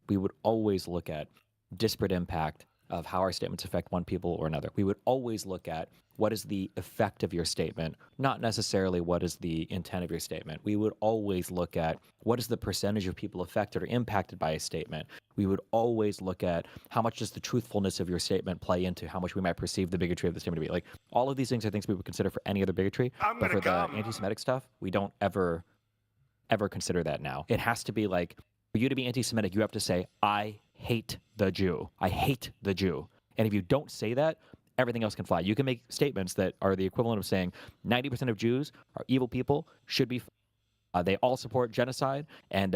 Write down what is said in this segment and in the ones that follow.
we would always look at disparate impact of how our statements affect one people or another. We would always look at what is the effect of your statement, not necessarily what is the intent of your statement. We would always look at what is the percentage of people affected or impacted by a statement. We would always look at how much does the truthfulness of your statement play into how much we might perceive the bigotry of the statement to be. Like, all of these things are things we would consider for any other bigotry, but for the anti-Semitic stuff, we don't ever consider that now. It has to be like, for you to be anti-Semitic, you have to say, I hate the Jew. I hate the Jew. And if you don't say that, everything else can fly. You can make statements that are the equivalent of saying 90% of Jews are evil people, should be. They all support genocide, and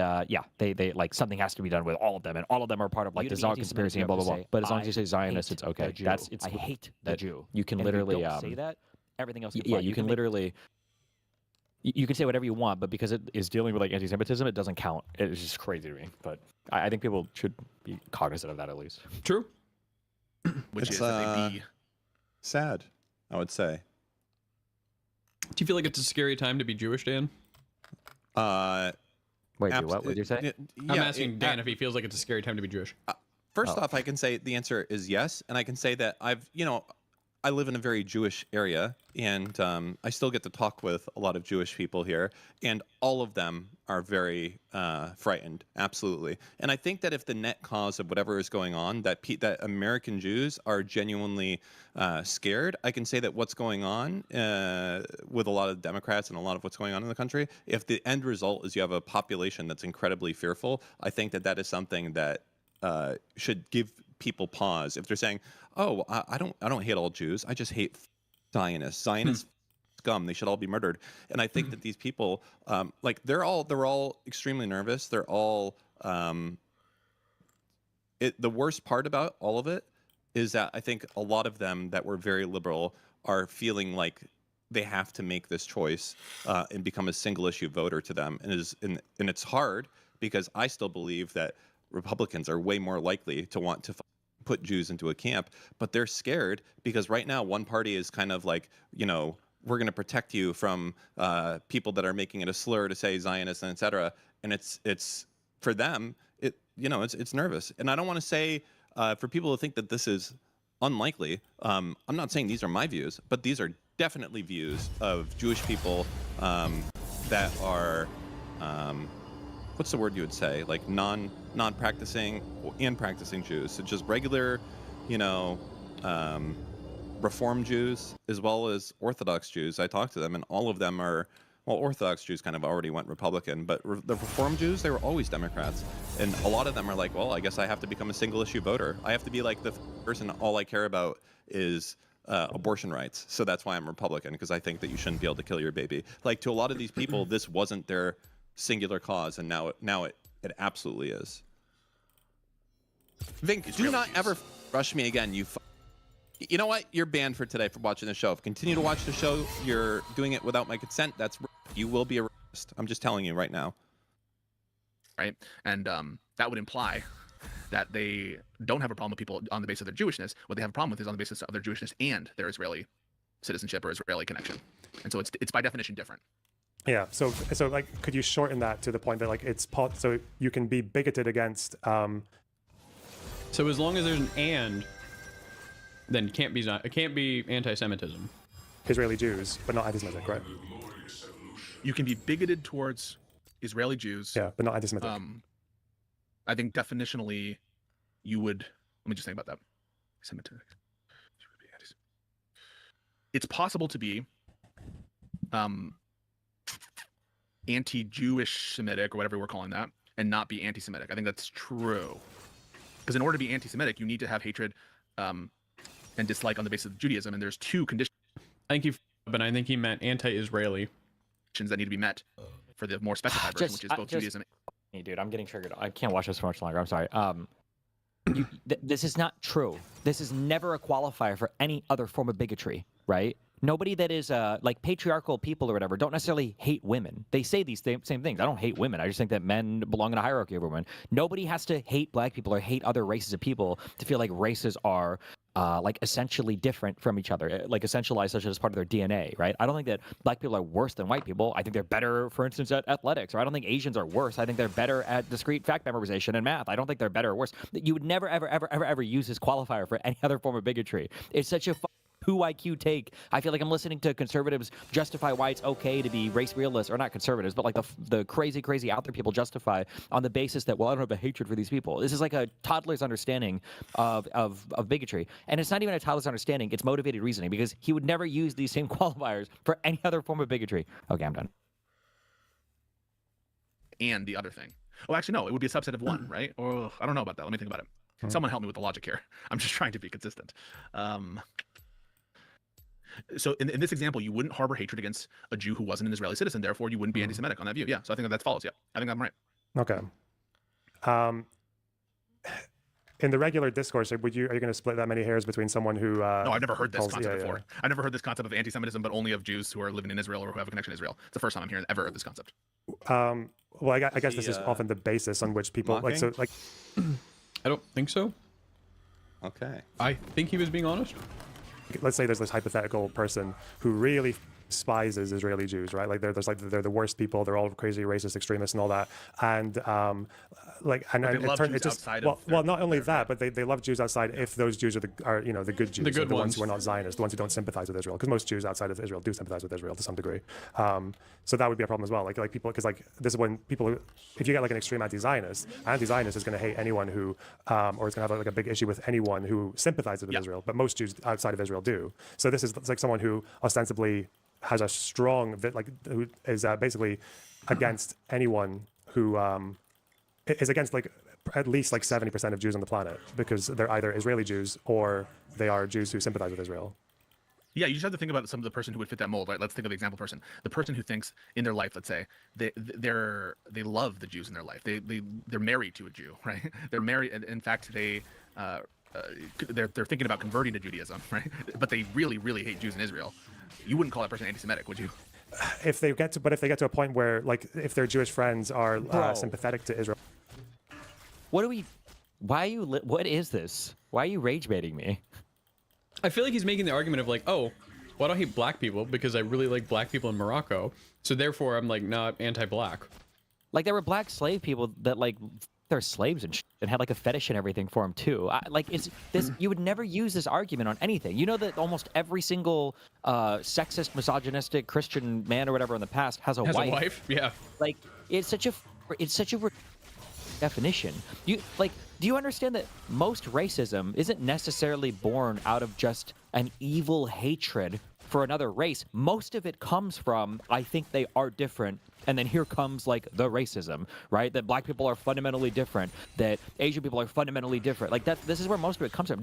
they like something has to be done with all of them, and all of them are part of like the Zog conspiracy and blah blah blah. But as long as you say Zionist, it's okay. I hate the Jew. You can literally say that. Everything else can fly. You can literally. You can say whatever you want, but because it is dealing with like anti-Semitism, it doesn't count. It's just crazy to me. But I think people should be cognizant of that at least. True. Which is that they be sad, I would say. Do you feel like it's a scary time to be Jewish, Dan? Wait, what would you say? I'm asking Dan if he feels like it's a scary time to be Jewish. First off, I can say the answer is yes, and I can say that I live in a very Jewish area, and I still get to talk with a lot of Jewish people here, and all of them are very frightened, absolutely. And I think that if the net cause of whatever is going on, that American Jews are genuinely scared, I can say that what's going on with a lot of Democrats and a lot of what's going on in the country, if the end result is you have a population that's incredibly fearful, I think that that is something that should give people pause. If they're saying, "Oh, I don't hate all Jews. I just hate Zionists. Zionists scum. They should all be murdered." And I think that these people, they're all extremely nervous. They're all. The worst part about all of it is that I think a lot of them that were very liberal are feeling like they have to make this choice and become a single issue voter to them, and it's hard because I still believe that Republicans are way more likely to want to put Jews into a camp, but they're scared because right now one party is kind of like, we're going to protect you from people that are making it a slur to say Zionist and et cetera. And it's for them, it's nervous. And I don't want to say for people to think that this is unlikely. I'm not saying these are my views, but these are definitely views of Jewish people that are, what's the word you would say? Like non-practicing and practicing Jews. So just regular, Reform Jews as well as Orthodox Jews. I talked to them, and all of them are, Orthodox Jews kind of already went Republican, but the Reform Jews, they were always Democrats. And a lot of them are like, well, I guess I have to become a single issue voter. I have to be like the person, all I care about is abortion rights. So that's why I'm Republican, because I think that you shouldn't be able to kill your baby. Like, to a lot of these people, this wasn't their singular cause, and now it absolutely is. Vink, do not ever rush me again. You know what? You're banned for today for watching the show. If you continue to watch the show, you're doing it without my consent. You will be a racist. I'm just telling you right now. right? And that would imply that they don't have a problem with people on the basis of their Jewishness. What they have a problem with is on the basis of their Jewishness and their Israeli citizenship or Israeli connection. And so it's by definition different. Yeah. So like, could you shorten that to the point that like so you can be bigoted against? So as long as there's an and, then it can't be anti-Semitism. Israeli Jews, but not anti-Semitic, right? You can be bigoted towards Israeli Jews. Yeah, but not anti-Semitic. I think definitionally, you would. Let me just think about that. Semitic. It's possible to be anti-Jewish Semitic or whatever we're calling that, and not be anti-Semitic. I think that's true. Because in order to be anti-Semitic, you need to have hatred and dislike on the basis of Judaism, and there's two conditions. I think he meant anti-Israeli. That need to be met for the more specified version, which is both Judaism. Hey, dude, I'm getting triggered. I can't watch this for much longer. I'm sorry. This is not true. This is never a qualifier for any other form of bigotry, right? Nobody that is like patriarchal people or whatever don't necessarily hate women. They say these same things. I don't hate women. I just think that men belong in a hierarchy of women. Nobody has to hate black people or hate other races of people to feel like races are like essentially different from each other, like essentialized such as part of their DNA, right? I don't think that black people are worse than white people. I think they're better, for instance, at athletics, or I don't think Asians are worse. I think they're better at discrete fact memorization and math. I don't think they're better or worse. You would never, ever, ever, ever, ever use this qualifier for any other form of bigotry. It's such a who IQ take. I feel like I'm listening to conservatives justify why it's okay to be race realist, or not conservatives, but like the crazy out there people justify on the basis that, well, I don't have a hatred for these people. This is like a toddler's understanding of bigotry. And it's not even a toddler's understanding, it's motivated reasoning, because he would never use these same qualifiers for any other form of bigotry. Okay, I'm done. And the other thing. Oh, actually, no, it would be a subset of one, right? Or I don't know about that. Let me think about it. Someone help me with the logic here. I'm just trying to be consistent. So in this example, you wouldn't harbor hatred against a Jew who wasn't an Israeli citizen. Therefore, you wouldn't be anti-Semitic on that view. Yeah. So I think that follows. Yeah. I think I'm right. Okay. In the regular discourse, are you going to split that many hairs between someone who? No, I've never heard this calls- concept before. I've never heard this concept of anti-Semitism, but only of Jews who are living in Israel or who have a connection to Israel. It's the first time I'm hearing ever of this concept. Well, I guess this is often the basis on which people like. So, like, I don't think so. Okay. I think he was being honest. let's say there's this hypothetical person who really despises Israeli Jews, right? Like they're the worst people. They're all crazy racist extremists and all that. And not only that, but they love Jews outside if those Jews are the good Jews, the ones who are not Zionists, the ones who don't sympathize with Israel, because most Jews outside of Israel do sympathize with Israel to some degree. So that would be a problem as well. Like people, because like this is when people, if you get like an extreme anti-Zionist is going to hate anyone who, or it's going to have like a big issue with anyone who sympathizes with Israel. But most Jews outside of Israel do. So this is like someone who ostensibly has a strong, who is basically against anyone who is against like at least like 70% of Jews on the planet, because they're either Israeli Jews or they are Jews who sympathize with Israel. Yeah, you just have to think about some of the person who would fit that mold, right? Let's think of the example person, the person who thinks in their life, let's say they love the Jews in their life. They're married to a Jew, right? They're married, and in fact, they're thinking about converting to Judaism, right? But they really, really hate Jews in Israel. You wouldn't call that person anti-Semitic, would you? If they get to a point where, like, if their Jewish friends are sympathetic to Israel. What is this? Why are you rage baiting me? I feel like he's making the argument of like, oh, why don't I hate black people? Because I really like black people in Morocco. So therefore, I'm like not anti-black. Like there were black slave people that like they're slaves and had like a fetish and everything for them too. You would never use this argument on anything. You know that almost every single sexist, misogynistic Christian man or whatever in the past has a wife. Yeah. Like it's such a definition. Do you understand that most racism isn't necessarily born out of just an evil hatred for another race? Most of it comes from, I think they are different, and then here comes like the racism, right? That black people are fundamentally different, that Asian people are fundamentally different. Like this is where most of it comes from.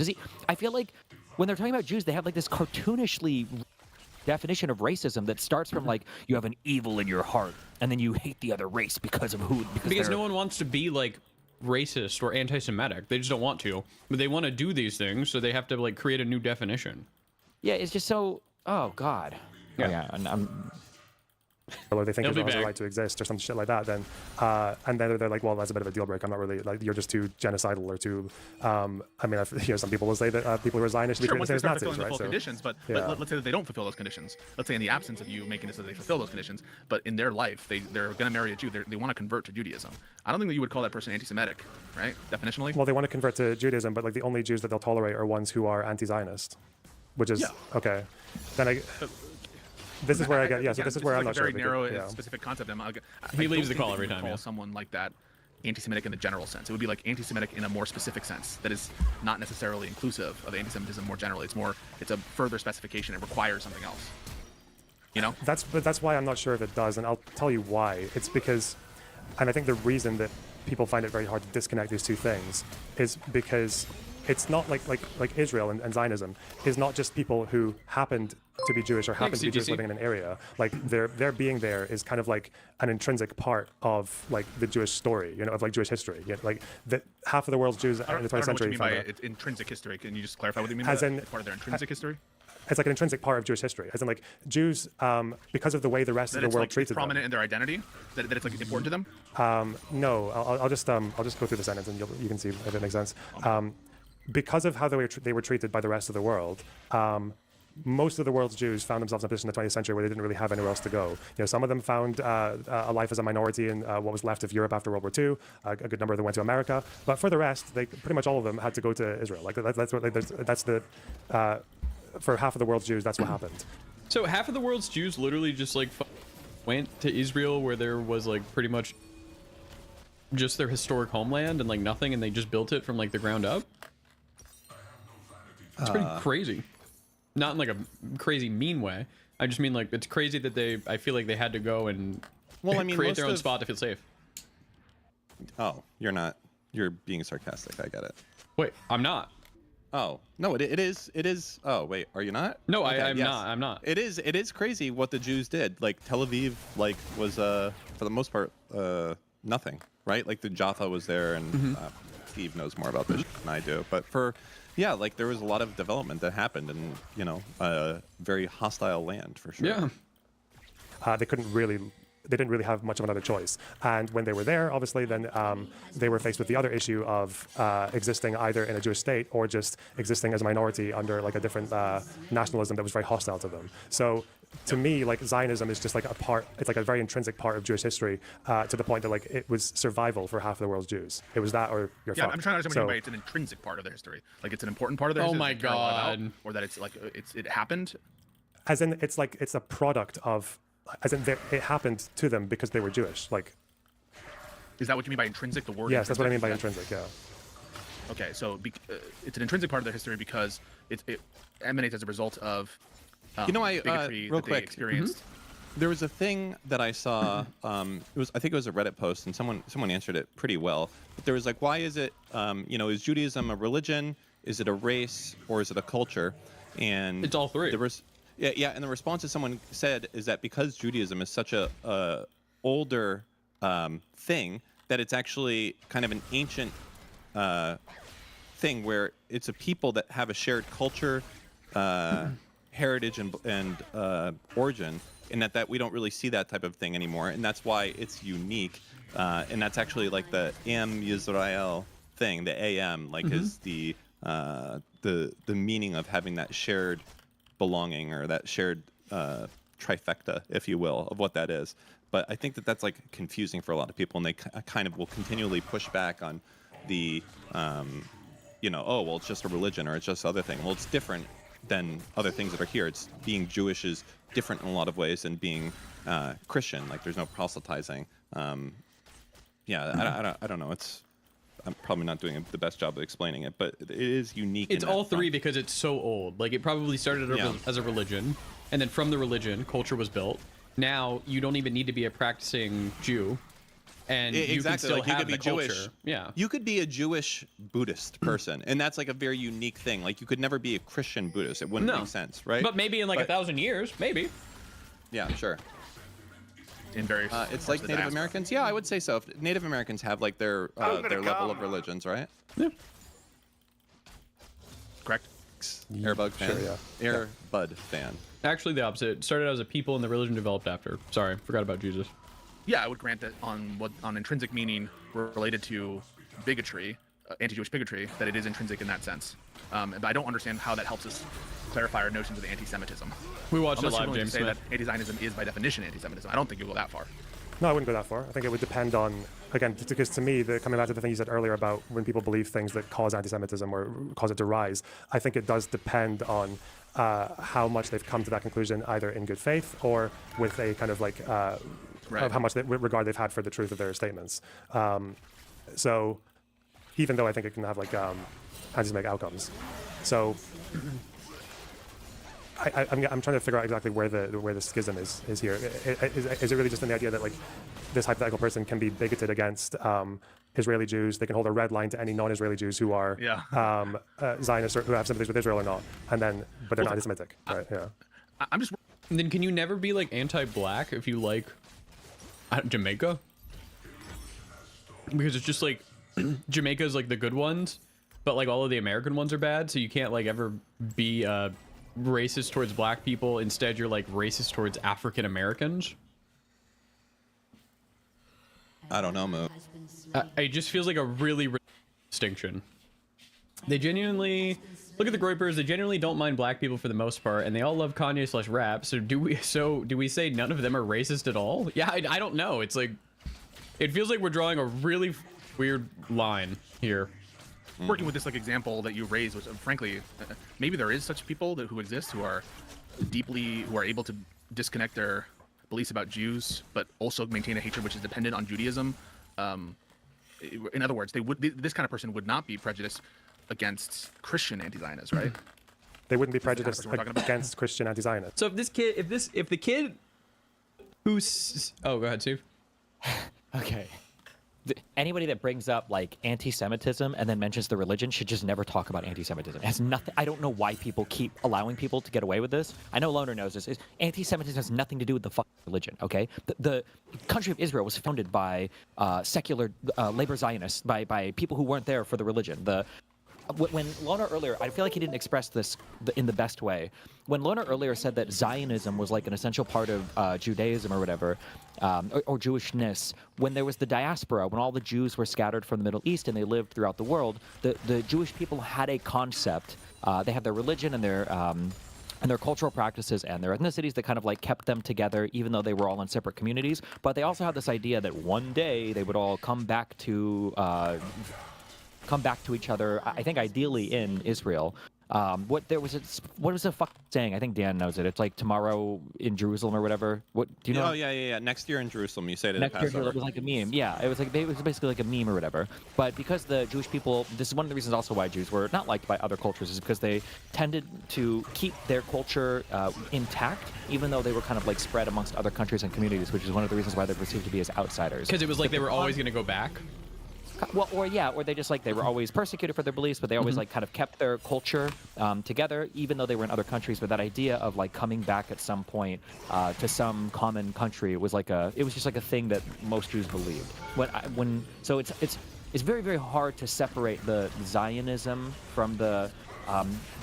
I feel like when they're talking about Jews, they have like this cartoonishly definition of racism that starts from like you have an evil in your heart and then you hate the other race because no one wants to be like racist or anti-Semitic. They just don't want to, but they want to do these things, so they have to like create a new definition. Yeah, it's just so, oh god. Yeah, or they think Israel has a right to exist or some shit like that, then and then they're like, well, that's a bit of a deal breaker. I'm not really like, you're just too genocidal or too some people will say that people who are Zionists should be treated the same as Nazis, right? Conditions, but let's say that they don't fulfill those conditions. Let's say in the absence of you making it so that they fulfill those conditions, but in their life they're going to marry a Jew, they want to convert to Judaism. I don't think that you would call that person anti-Semitic, right? Definitionally. Well, they want to convert to Judaism, but like the only Jews that they'll tolerate are ones who are anti-Zionist, which is okay. Then this is where I get, so this is where I'm not sure. This is a very narrow, specific concept. He leaves the call every time. Call someone like that anti-Semitic in the general sense. It would be like anti-Semitic in a more specific sense that is not necessarily inclusive of anti-Semitism more generally. It's a further specification. It requires something else. You know? That's why I'm not sure if it does, and I'll tell you why. It's because, and I think the reason that people find it very hard to disconnect these two things is because it's not like Israel and Zionism is not just people who happened to be Jewish or happened to be Jewish living in an area. Like their being there is kind of like an intrinsic part of like the Jewish story, of like Jewish history. Like that half of the world's Jews in the 20th century. What you mean by intrinsic history? Can you just clarify what you mean by that? It's part of their intrinsic history? It's like an intrinsic part of Jewish history. As in like Jews, because of the way the rest of the world treated them. Prominent in their identity? That it's like important to them? No, I'll just go through the sentence and you can see if it makes sense. because of how they were treated by the rest of the world, most of the world's Jews found themselves in a position in the 20th century where they didn't really have anywhere else to go. You know, some of them found a life as a minority in what was left of Europe after World War II. A good number of them went to America, but for the rest, they pretty much all of them had to go to Israel. Like for half of the world's Jews, that's what happened. So half of the world's Jews literally just like went to Israel, where there was like pretty much just their historic homeland and like nothing, and they just built it from like the ground up. It's pretty crazy. Not in like a crazy mean way. I just mean like it's crazy that I feel like they had to go and create their own spot to feel safe. Oh, you're being sarcastic. I get it. Wait, I'm not. Oh, no, it is. Oh, wait, are you not? No, Okay, I'm yes. not. I'm not. It is crazy what the Jews did. Like Tel Aviv, like was for the most part nothing, right? Like the Jaffa was there, and Steve knows more about this than I do. But like there was a lot of development that happened in a very hostile land for sure. Yeah. They didn't really have much of another choice. And when they were there, obviously, then they were faced with the other issue of existing either in a Jewish state or just existing as a minority under like a different nationalism that was very hostile to them. So to me, like Zionism is just like it's like a very intrinsic part of Jewish history to the point that like it was survival for half of the world's Jews. It was that or you're fucked. I'm trying to understand what you mean by it's an intrinsic part of their history. Like it's an important part of their history. Oh my that they care a lot about, God. or that it's like it happened. As in, it's like it's a product of, as in it happened to them because they were Jewish. Like, Is that what you mean by intrinsic? The word. yes, that's what I mean intrinsic? by intrinsic. Yeah. Okay, so it's an intrinsic part of their history because it emanates as a result of bigotry real that they quick, experienced. There was a thing that I saw. I think it was a Reddit post, and someone answered it pretty well. But there was like, why is it? Is Judaism a religion? Is it a race? Or is it a culture? And It's all three. And the response that someone said is that because Judaism is such a older thing, that it's actually kind of an ancient thing where it's a people that have a shared culture, heritage, and origin, and that we don't really see that type of thing anymore, and that's why it's unique, and that's actually like the Am Yisrael thing. The AM is the meaning of having that shared belonging or that shared trifecta, if you will, of what that is. But I think that that's like confusing for a lot of people, and they kind of will continually push back on the it's just a religion or it's just other thing. Well, it's different than other things that are here. It's being Jewish is different in a lot of ways than being Christian. Like there's no proselytizing. I don't know. I'm probably not doing the best job of explaining it, but it is unique. It's all three because it's so old. Like it probably started as a religion, and then from the religion, culture was built. Now you don't even need to be a practicing Jew, and you can still have the culture. Jewish. Yeah, you could be a Jewish Buddhist person, and that's like a very unique thing. Like you could never be a Christian Buddhist. It wouldn't make sense, right? But maybe in like 1,000 years, maybe. Yeah, sure. In various it's like Native Americans. Yeah, I would say so. Native Americans have like their level of religions, right? Yeah. Correct. Airbud fan. Sure, yeah. Airbud fan. Actually, the opposite. It started as a people, and the religion developed after. Sorry, forgot about Jesus. Yeah, I would grant that on intrinsic meaning related to bigotry, anti-Jewish bigotry, that it is intrinsic in that sense. But I don't understand how that helps us clarify our notions of anti-Semitism. We watched Unless it you're live, willing James to say Smith. that anti-Zionism is by definition anti-Semitism. I don't think you go that far. No, I wouldn't go that far. I think it would depend on, again, because to me, coming back to the thing you said earlier about when people believe things that cause anti-Semitism or cause it to rise, I think it does depend on how much they've come to that conclusion, either in good faith or with a kind of like of how much regard they've had for the truth of their statements. So even though I think it can have like anti-Semitic outcomes. So I'm trying to figure out exactly where the schism is here. Is it really just in the idea that like this hypothetical person can be bigoted against Israeli Jews? They can hold a red line to any non-Israeli Jews who are Zionists or who have sympathies with Israel or not, but they're not anti-Semitic, right? Yeah. I'm just. And then can you never be like anti-black if you like Jamaica? Because it's just like Jamaica is like the good ones, but like all of the American ones are bad, so you can't like ever be racist towards black people. Instead, you're like racist towards African Americans. I don't know, Mo. It just feels like a really distinction. They genuinely look at the Groypers. They genuinely don't mind black people for the most part, and they all love Kanye / rap. So do we say none of them are racist at all? Yeah, I don't know. It's like, it feels like we're drawing a really weird line here. Working with this like example that you raised, which frankly, maybe there is such people who exist who are able to disconnect their beliefs about Jews, but also maintain a hatred which is dependent on Judaism. In other words, this kind of person would not be prejudiced against Christian anti-Zionists, right? They wouldn't be prejudiced against Christian anti-Zionists. So if the kid who's, oh, go ahead, Steve. Okay. Anybody that brings up like anti-Semitism and then mentions the religion should just never talk about anti-Semitism. It has nothing. I don't know why people keep allowing people to get away with this. I know Loner knows this. Anti-Semitism has nothing to do with the fucking religion. Okay, the country of Israel was founded by secular labor Zionists, by people who weren't there for the religion. When Loner earlier, I feel like he didn't express this in the best way. When Loner earlier said that Zionism was like an essential part of Judaism or whatever, or Jewishness, when there was the diaspora, when all the Jews were scattered from the Middle East and they lived throughout the world, the Jewish people had a concept. They had their religion and their cultural practices and their ethnicities that kind of like kept them together, even though they were all in separate communities. But they also had this idea that one day they would all come back to each other, I think ideally in Israel. What was the fuck saying? I think Dan knows it. It's like tomorrow in Jerusalem or whatever. What do you know? Oh yeah. Next year in Jerusalem. You say it next year. It was like a meme. Yeah, it was basically like a meme or whatever. But because the Jewish people, this is one of the reasons also why Jews were not liked by other cultures, is because they tended to keep their culture intact, even though they were kind of like spread amongst other countries and communities, which is one of the reasons why they're perceived to be as outsiders. Because it was like they were always going to go back. Well, or they just like they were always persecuted for their beliefs, but they always like kind of kept their culture together, even though they were in other countries. But that idea of like coming back at some point to some common country, it was just like a thing that most Jews believed. So it's very, very hard to separate the Zionism from the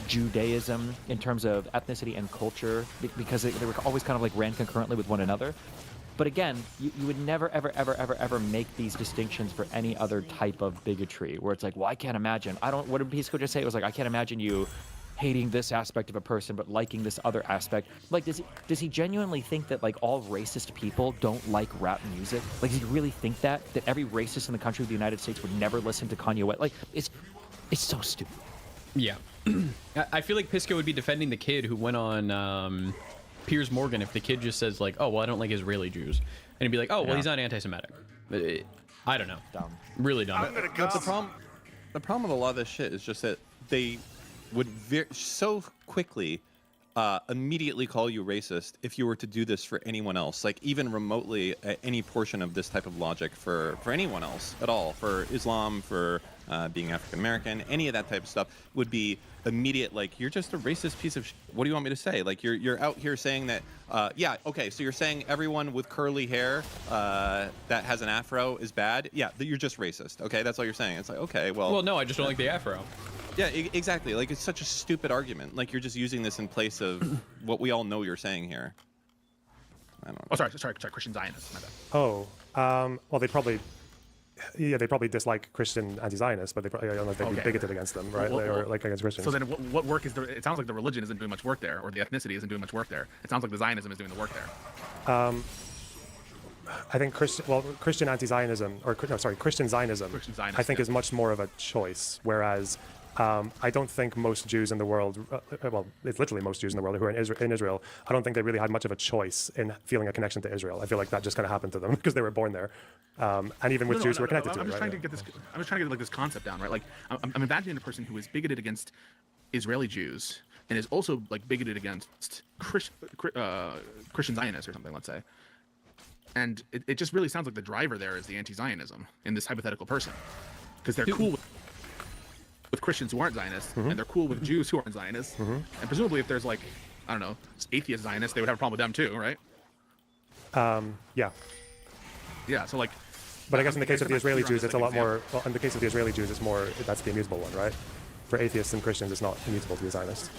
Judaism in terms of ethnicity and culture, because they were always kind of like ran concurrently with one another. But again, you would never, ever make these distinctions for any other type of bigotry, where it's like, well, I can't imagine. What did Pisco just say? It was like, I can't imagine you hating this aspect of a person but liking this other aspect. Like, does he genuinely think that like all racist people don't like rap music? Like, does he really think that every racist in the country of the United States would never listen to Kanye West? Like, it's so stupid. Yeah. I feel like Pisco would be defending the kid who went on Piers Morgan if the kid just says like, oh, well, I don't like Israeli Jews, and he'd be like, oh, well, he's not anti-Semitic. I don't know. Dumb. Really dumb. The problem with a lot of this shit is just that they would so quickly immediately call you racist if you were to do this for anyone else, like even remotely any portion of this type of logic for anyone else at all, for Islam, for being African American, any of that type of stuff would be immediate, like, you're just a racist piece of shit. What do you want me to say? Like, you're out here saying that yeah, okay, so you're saying everyone with curly hair that has an afro is bad? Yeah, you're just racist. Okay, that's all you're saying. It's like, okay, well no, I just don't like the afro. Yeah, exactly. Like, it's such a stupid argument. Like, you're just using this in place of what we all know you're saying here. I don't know. Oh, sorry, Christian Zionists. My bad. Oh, well, they probably dislike Christian anti-Zionists, but I don't know if they'd be bigoted against them, right? Or like against Christians. So then, what work is there? It sounds like the religion isn't doing much work there, or the ethnicity isn't doing much work there. It sounds like the Zionism is doing the work there. I think Christian anti-Zionism, Christian Zionism, I think is much more of a choice, whereas I don't think most Jews in the world, well, it's literally most Jews in the world who are in Israel, I don't think they really had much of a choice in feeling a connection to Israel. I feel like that just kind of happened to them because they were born there. And even with Jews who were connected to it, I'm just trying to get like this concept down, right? Like, I'm imagining a person who is bigoted against Israeli Jews and is also like bigoted against Christian Zionists or something, let's say. And it just really sounds like the driver there is the anti-Zionism in this hypothetical person, because they're cool with Christians who aren't Zionists, and they're cool with Jews who aren't Zionists, and presumably if there's like, I don't know, atheist Zionists, they would have a problem with them too, right? Yeah. So like, but I guess in the case of the Israeli Jews, it's a lot more. Well, in the case of the Israeli Jews, it's more. That's the immutable one, right? For atheists and Christians, it's not immutable to be a Zionist.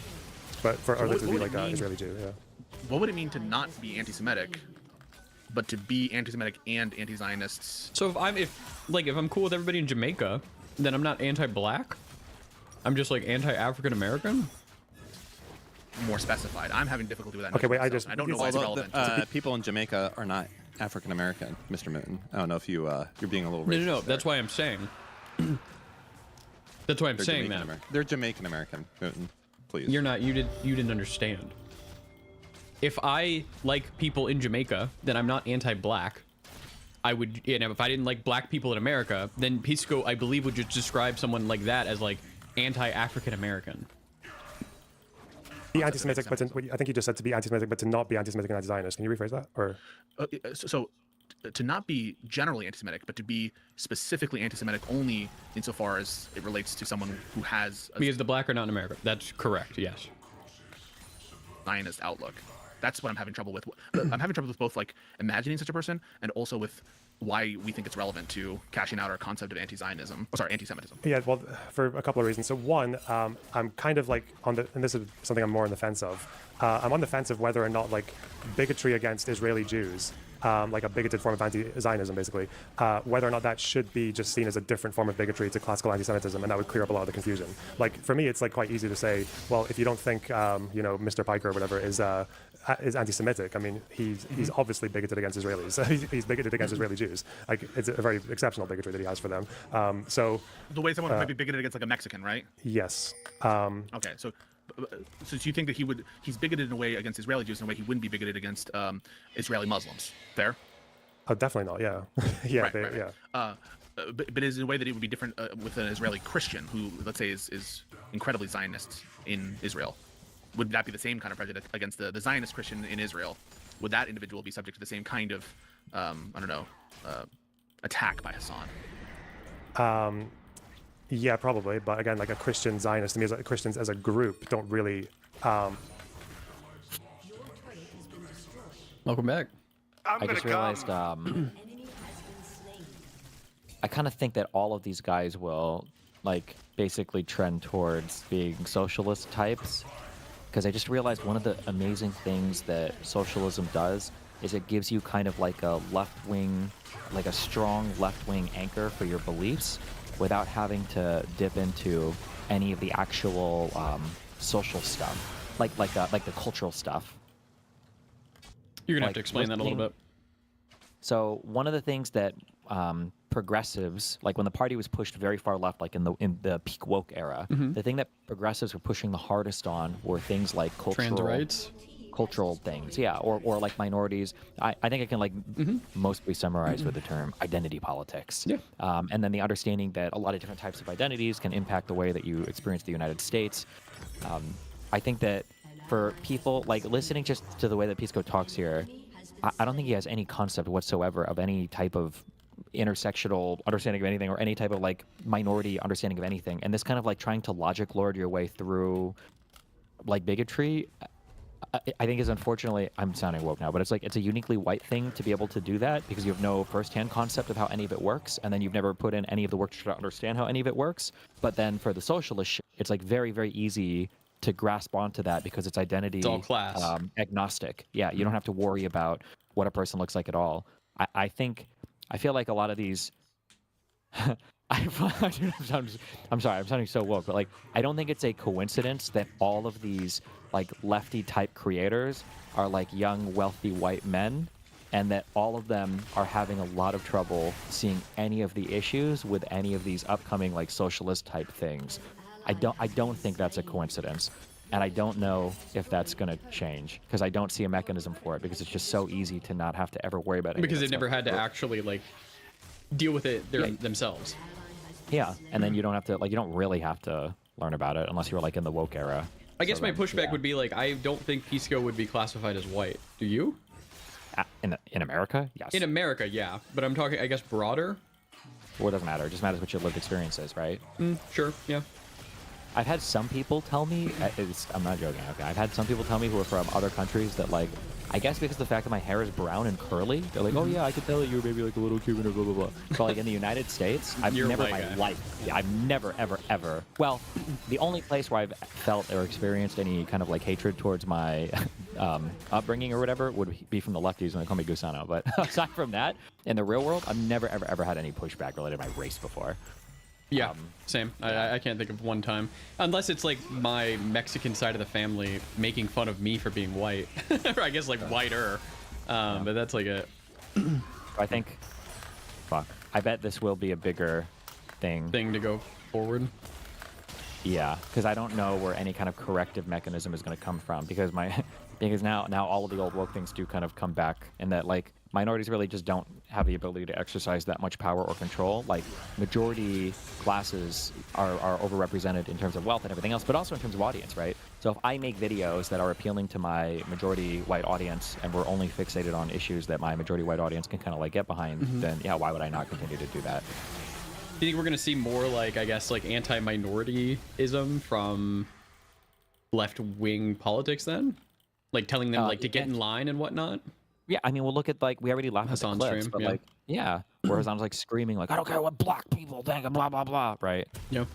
But for others, it would be like an Israeli Jew. Yeah. What would it mean to not be anti-Semitic, but to be anti-Semitic and anti-Zionists? So if I'm cool with everybody in Jamaica, then I'm not anti-black. I'm just like anti-African American. More specified. I'm having difficulty with that. Okay, wait. I don't know why it's relevant. People in Jamaica are not African American, Mr. Mooten. I don't know if you're being a little No, racist. no, no. That's why I'm saying. That's why I'm saying that. They're Jamaican American, Mooten. Please. You're not. You didn't understand. If I like people in Jamaica, then I'm not anti-black. I would, if I didn't like black people in America, then Pisco, I believe, would just describe someone like that as like anti-African American. Be anti-Semitic, but I think you just said to be anti-Semitic, but to not be anti-Semitic and anti-Zionist. Can you rephrase that? Or so to not be generally anti-Semitic, but to be specifically anti-Semitic only insofar as it relates to someone who has because the black are not in America. That's correct. Yes. Zionist outlook. That's what I'm having trouble with. I'm having trouble with both like imagining such a person and also with why we think it's relevant to cashing out our concept of anti-Zionism. Oh, sorry, anti-Semitism. Yeah, well, for a couple of reasons. So one, I'm kind of like on the, and this is something I'm more on the fence of. I'm on the fence of whether or not like bigotry against Israeli Jews, like a bigoted form of anti-Zionism, basically, whether or not that should be just seen as a different form of bigotry to classical anti-Semitism, and that would clear up a lot of the confusion. Like for me, it's like quite easy to say, well, if you don't think, Mr. Piker or whatever is anti-Semitic, I mean, he's obviously bigoted against Israelis. He's bigoted against Israeli Jews. Like it's a very exceptional bigotry that he has for them. So the way someone might be bigoted against like a Mexican, right? Yes. Okay, so you think that he's bigoted in a way against Israeli Jews in a way he wouldn't be bigoted against Israeli Muslims? Fair? Oh, definitely not. Yeah. Yeah. Right. Yeah. But is in a way that it would be different with an Israeli Christian who, let's say, is incredibly Zionist in Israel. Would that be the same kind of prejudice against the Zionist Christian in Israel? Would that individual be subject to the same kind of, attack by Hassan? Yeah, probably. But again, like a Christian Zionist, to me, Christians as a group don't really. Welcome back. I just realized I kind of think that all of these guys will like basically trend towards being socialist types, because I just realized one of the amazing things that socialism does is it gives you kind of like a left-wing, like a strong left-wing anchor for your beliefs without having to dip into any of the actual social stuff, like the cultural stuff. You're gonna have to explain that a little bit. So one of the things that progressives, like when the party was pushed very far left, like in the peak woke era, the thing that progressives were pushing the hardest on were things like trans rights, cultural things, yeah, or like minorities. I think I can like mostly summarize with the term identity politics. Yeah. And then the understanding that a lot of different types of identities can impact the way that you experience the United States. I think that for people like listening just to the way that Pisco talks here, I don't think he has any concept whatsoever of any type of intersectional understanding of anything or any type of like minority understanding of anything. And this kind of like trying to logic lord your way through like bigotry, I think is unfortunately, I'm sounding woke now, but it's like it's a uniquely white thing to be able to do that because you have no firsthand concept of how any of it works, and then you've never put in any of the work to try to understand how any of it works. But then for the socialist shit, it's like very, very easy to grasp onto that because it's identity it's all class. Agnostic. Yeah, you don't have to worry about what a person looks like at all. I feel like a lot of these I'm sorry, I'm sounding so woke, but like I don't think it's a coincidence that all of these like lefty type creators are like young, wealthy white men, and that all of them are having a lot of trouble seeing any of the issues with any of these upcoming like socialist type things. I don't think that's a coincidence. And I don't know if that's going to change because I don't see a mechanism for it because it's just so easy to not have to ever worry about it. Because they've never had to actually like deal with it themselves. Yeah, and then you don't have to like you don't really have to learn about it unless you're like in the woke era. I guess my pushback would be like I don't think Pisco would be classified as white. Do you? In America, yes. In America, yeah, but I'm talking I guess broader. Well, it doesn't matter. It just matters what your lived experience is, right? Sure, yeah. I've had some people tell me, I'm not joking, okay, I've had some people tell me who are from other countries that like, I guess because of the fact that my hair is brown and curly, they're like, oh yeah, I could tell that you were maybe like a little Cuban or blah, blah, blah. But like in the United States, I've never in my life, I've never, ever, well, the only place where I've felt or experienced any kind of like hatred towards my upbringing or whatever would be from the lefties when they call me Gusano. But aside from that, in the real world, I've never, ever had any pushback related to my race before. Yeah, same. I can't think of one time. Unless it's like my Mexican side of the family making fun of me for being white. Or I guess like whiter. But that's like a... I think... Fuck. I bet this will be a bigger thing. Thing to go forward. Yeah, because I don't know where any kind of corrective mechanism is going to come from. Because now all of the old woke things do kind of come back, and that like minorities really just don't have the ability to exercise that much power or control. Like majority classes are overrepresented in terms of wealth and everything else, but also in terms of audience, right? So if I make videos that are appealing to my majority white audience, and we're only fixated on issues that my majority white audience can kind of like get behind, then yeah, why would I not continue to do that? Do you think we're going to see more like, I guess, like anti-minorityism from left-wing politics then? Like telling them like to get in line and whatnot? Yeah, I mean, we'll look at like we already laughed at the clips, but like whereas I'm like screaming like I don't care what black people think and blah blah blah, right? Yeah.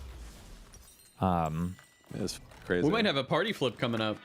It's crazy. We might have a party flip coming up.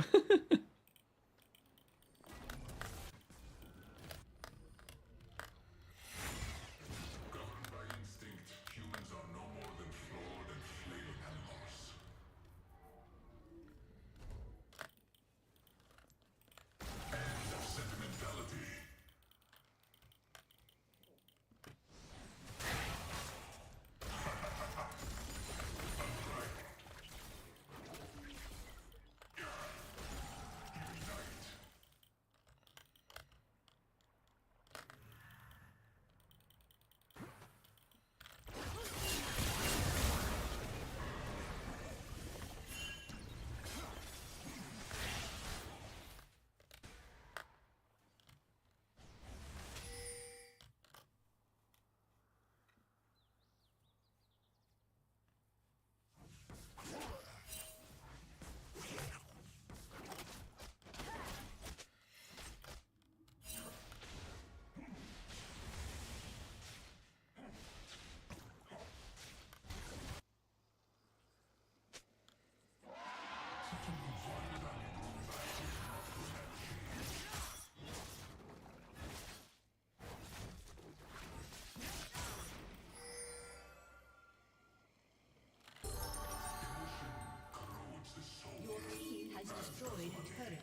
Destroyed a turret.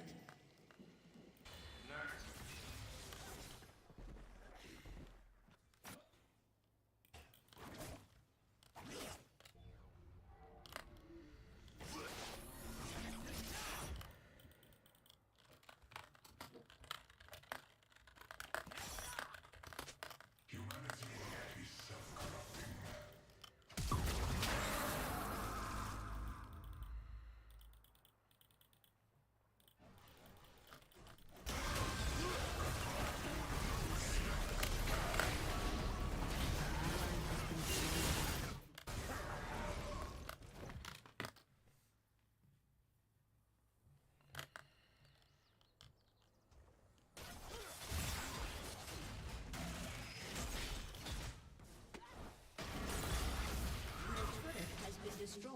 Destroyed.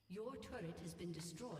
Your turret has been destroyed.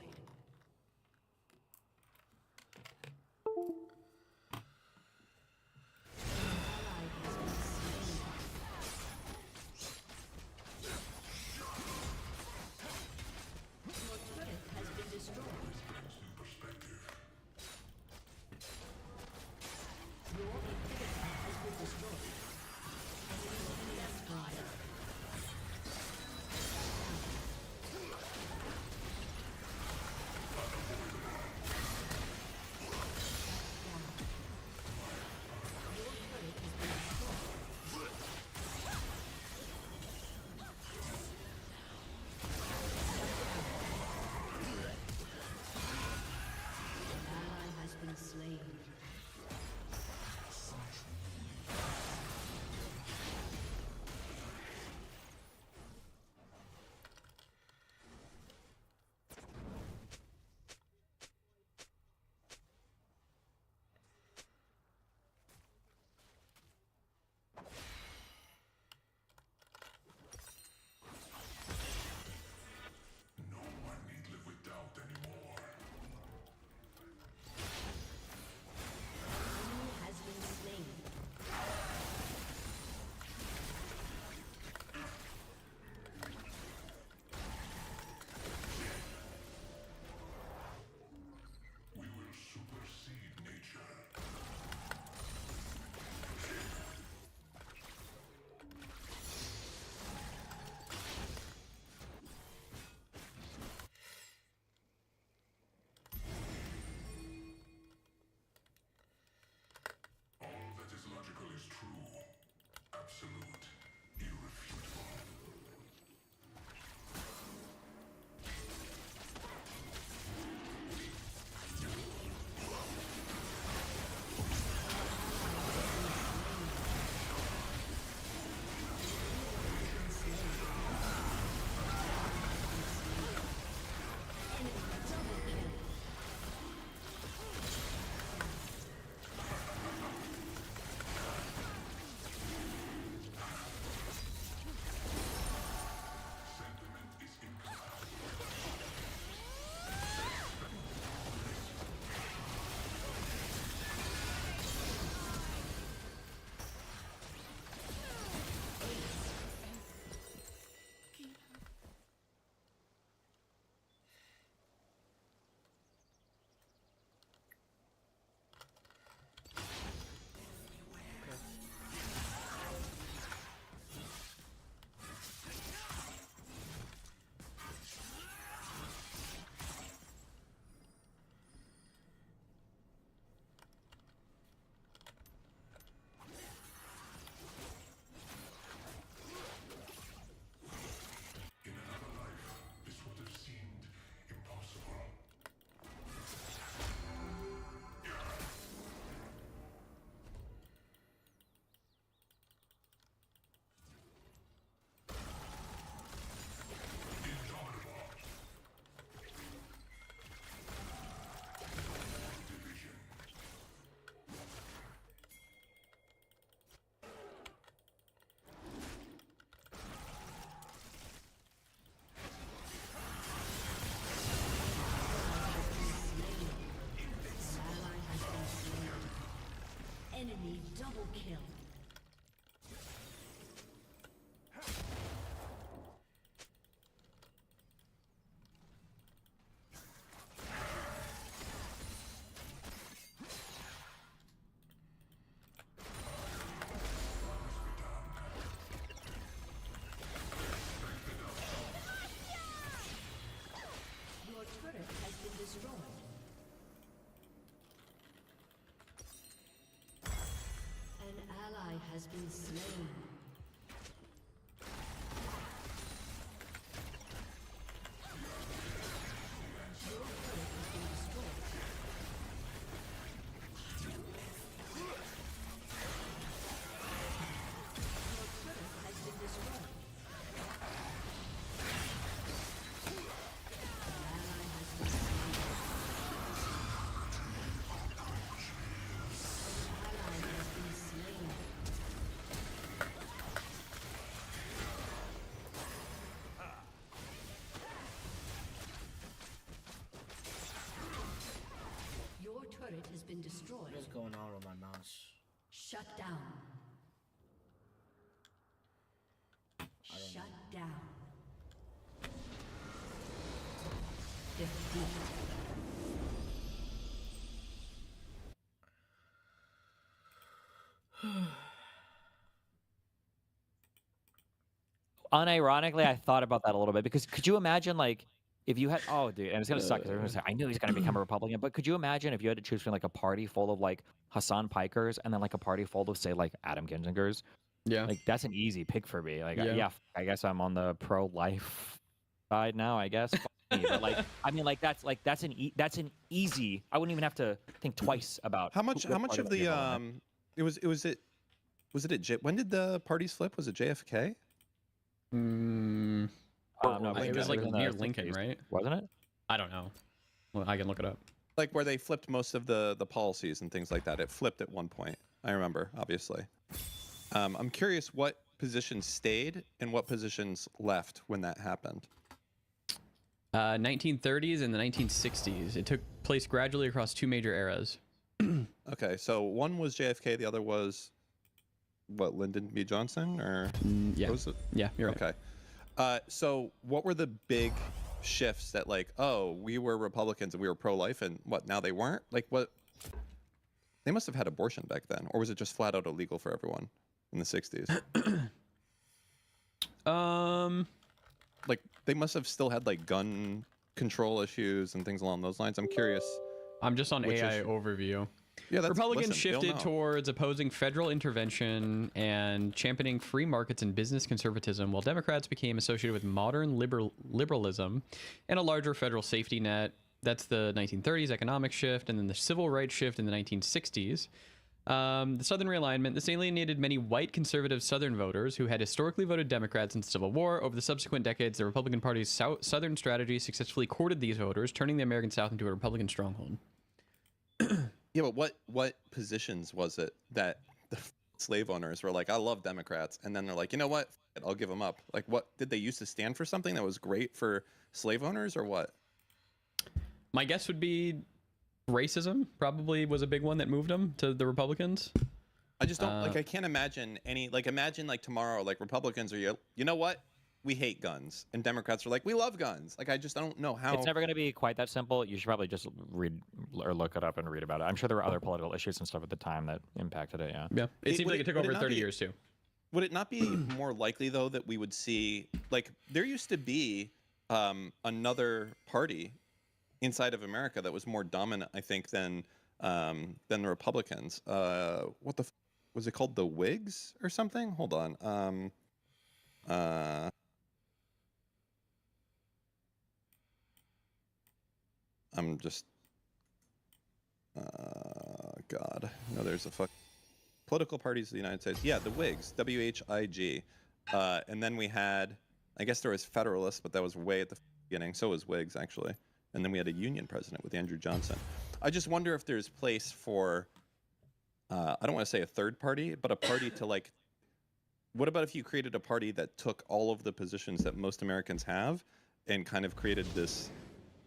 kill. Your turret has been destroyed. An ally has been slain. Your turret has been destroyed. Your turret has been destroyed. An ally has been slain. An ally has been slain. Your turret has been destroyed. What is going on with my mouse? Shut down. Shut down. Defeat. Unironically, I thought about that a little bit because could you imagine like if you had dude, and it's gonna suck because everyone's gonna say I knew he's gonna become a Republican, but could you imagine if you had to choose between like a party full of like Hassan Pikers and then like a party full of say like Adam Kinzingers? Yeah. Like that's an easy pick for me. Like Yeah. I guess I'm on the pro-life side now. I guess, Fuck me. But like I mean like that's an easy. I wouldn't even have to think twice about How much what of party I'd the be on. was it when did the parties flip? Was it JFK? Mm, No, it was like in the near Lincoln, 60s, right? wasn't it? I don't know. Well, I can look it up. Like where they flipped most of the policies and things like that. It flipped at one point. I remember, obviously. I'm curious what positions stayed and what positions left when that happened. 1930s and the 1960s. It took place gradually across two major eras. Okay, so one was JFK, the other was what, Lyndon B. Johnson, or Yeah. what was it? Yeah, you're right. Okay. So what were the big shifts that like, oh, we were Republicans and we were pro-life, and what, now they weren't? Like what? They must have had abortion back then, or was it just flat out illegal for everyone in the 60s? Like they must have still had like gun control issues and things along those lines. I'm curious. I'm just on Which AI issue? overview. Yeah, that's, Republicans listen, they'll shifted know. towards opposing federal intervention and championing free markets and business conservatism, while Democrats became associated with modern liberalism and a larger federal safety net. That's the 1930s economic shift, and then the civil rights shift in the 1960s. The Southern realignment. This alienated many white conservative Southern voters who had historically voted Democrats in the Civil War. Over the subsequent decades, the Republican Party's Southern strategy successfully courted these voters, turning the American South into a Republican stronghold. Yeah, but what positions was it that the slave owners were like, I love Democrats, and then they're like, you know what, I'll give them up? Like, what did they used to stand for? Something that was great for slave owners, or what? My guess would be racism probably was a big one that moved them to the Republicans. I just don't like. I can't imagine any like. Imagine like tomorrow, like Republicans are you know what? We hate guns, and Democrats are like, we love guns. Like, I just don't know how. It's never going to be quite that simple. You should probably just read or look it up and read about it. I'm sure there were other political issues and stuff at the time that impacted it. Yeah. Yeah. It seems like it took would over not 30 be- years too. Would it not be more likely though that we would see like there used to be another party inside of America that was more dominant, I think, than the Republicans. What the was it called? The Whigs or something? Hold on. I'm just God. No, there's a political parties of the United States. Yeah, the Whigs, WHIG. And then we had, I guess there was Federalists, but that was way at the beginning. So was Whigs, actually. And then we had a Union president with Andrew Johnson. I just wonder if there's place for, I don't want to say a third party, but a party to like, what about if you created a party that took all of the positions that most Americans have and kind of created this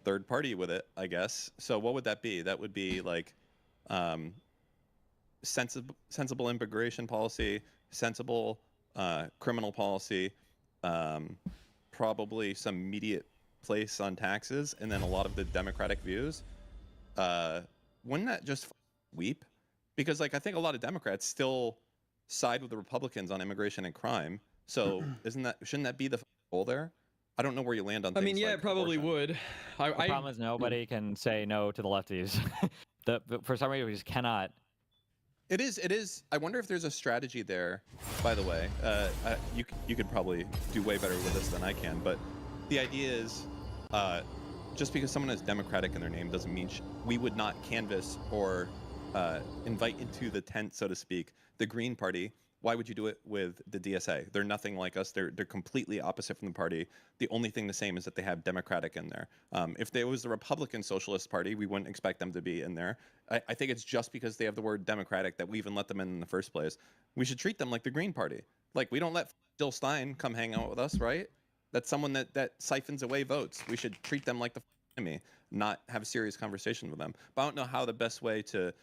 third party with it, I guess. So what would that be? That would be like, sensible immigration policy, sensible criminal policy, probably some immediate place on taxes, and then a lot of the democratic views, wouldn't that just weep? Because like I think a lot of Democrats still side with the Republicans on immigration and crime. So shouldn't that be the goal there? I don't know where you land on things. I mean, yeah, like it probably abortion. would. The problem is nobody can say no to the lefties. For some reason, we just cannot. It is. I wonder if there's a strategy there. By the way, you could probably do way better with this than I can. But the idea is, just because someone has Democratic in their name doesn't mean we would not canvass or invite into the tent, so to speak, the Green Party. Why would you do it with the DSA? They're nothing like us. They're completely opposite from the party. The only thing the same is that they have Democratic in there. If there was the Republican Socialist Party, we wouldn't expect them to be in there. I think it's just because they have the word Democratic that we even let them in the first place. We should treat them like the Green Party. Like, we don't let Jill Stein come hang out with us, right? That's someone that siphons away votes. We should treat them like the enemy, not have a serious conversation with them. But I don't know how the best way to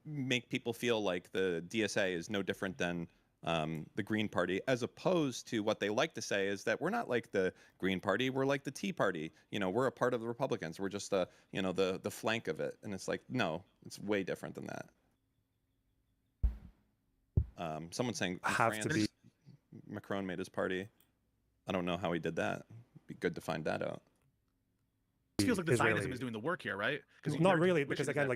make people feel like the DSA is no different than the Green Party, as opposed to what they like to say is that we're not like the Green Party, we're like the Tea Party. You know, we're a part of the Republicans. We're just the flank of it. And it's like, no, it's way different than that. Someone's saying Macron made his party. I don't know how he did that. It'd be good to find that out. It feels like the Zionism is doing the work here, right? Not really, because again,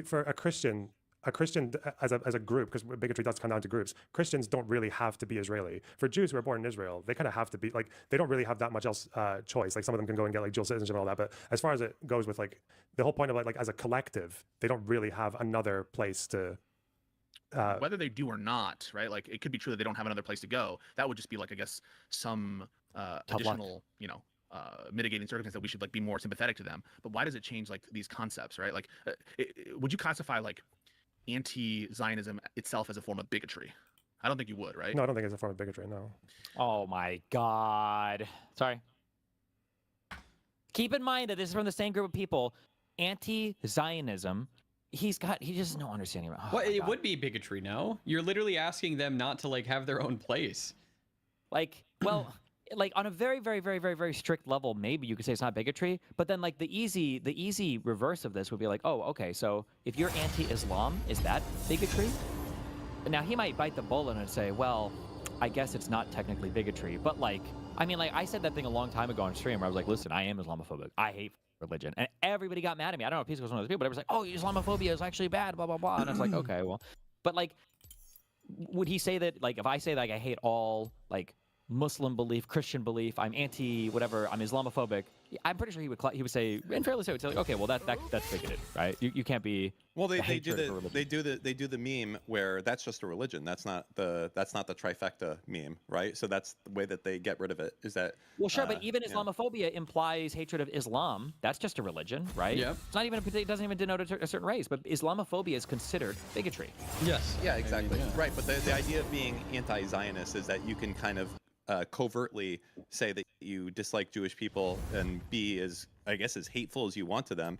for a Christian as a group, because bigotry does come down to groups, Christians don't really have to be Israeli. For Jews who are born in Israel, they kind of have to be, like, they don't really have that much else choice. Like, some of them can go and get like dual citizenship and all that, but as far as it goes with like the whole point of like as a collective, they don't really have another place to whether they do or not, right? Like, it could be true that they don't have another place to go. That would just be like, I guess, some additional, mitigating circumstance that we should like be more sympathetic to them. But why does it change like these concepts, right? Like, would you classify like anti-Zionism itself as a form of bigotry? I don't think you would, right? No, I don't think it's a form of bigotry, no. Oh my God. Sorry. Keep in mind that this is from the same group of people. Anti-Zionism. He just no understanding about. Well, it would be bigotry, no? You're literally asking them not to like have their own place. Like, well, like on a very, very, very, very, very strict level, maybe you could say it's not bigotry. But then like the easy reverse of this would be like, oh, okay, so if you're anti-Islam, is that bigotry? Now he might bite the bullet and say, well, I guess it's not technically bigotry, but like, I mean, like I said that thing a long time ago on stream where I was like, listen, I am Islamophobic. I hate religion, and everybody got mad at me. I don't know if Peace was one of those people, but it was like, oh, Islamophobia is actually bad, blah blah blah, and it's like, okay, well, but like, would he say that like if I say like I hate all like Muslim belief, Christian belief, I'm anti whatever, I'm Islamophobic, I'm pretty sure he would say, and fairly so, like, okay, well that's bigoted, right? You can't be. Well, they do the meme where that's just a religion. That's not the trifecta meme, right? So that's the way that they get rid of it. Is that well, sure, but even Islamophobia implies hatred of Islam. That's just a religion, right? Yeah. It's not even it doesn't even denote a certain race, but Islamophobia is considered bigotry. Yes. Yeah, exactly. I mean, yeah. Right, but the idea of being anti-Zionist is that you can kind of covertly say that you dislike Jewish people and be as hateful as you want to them,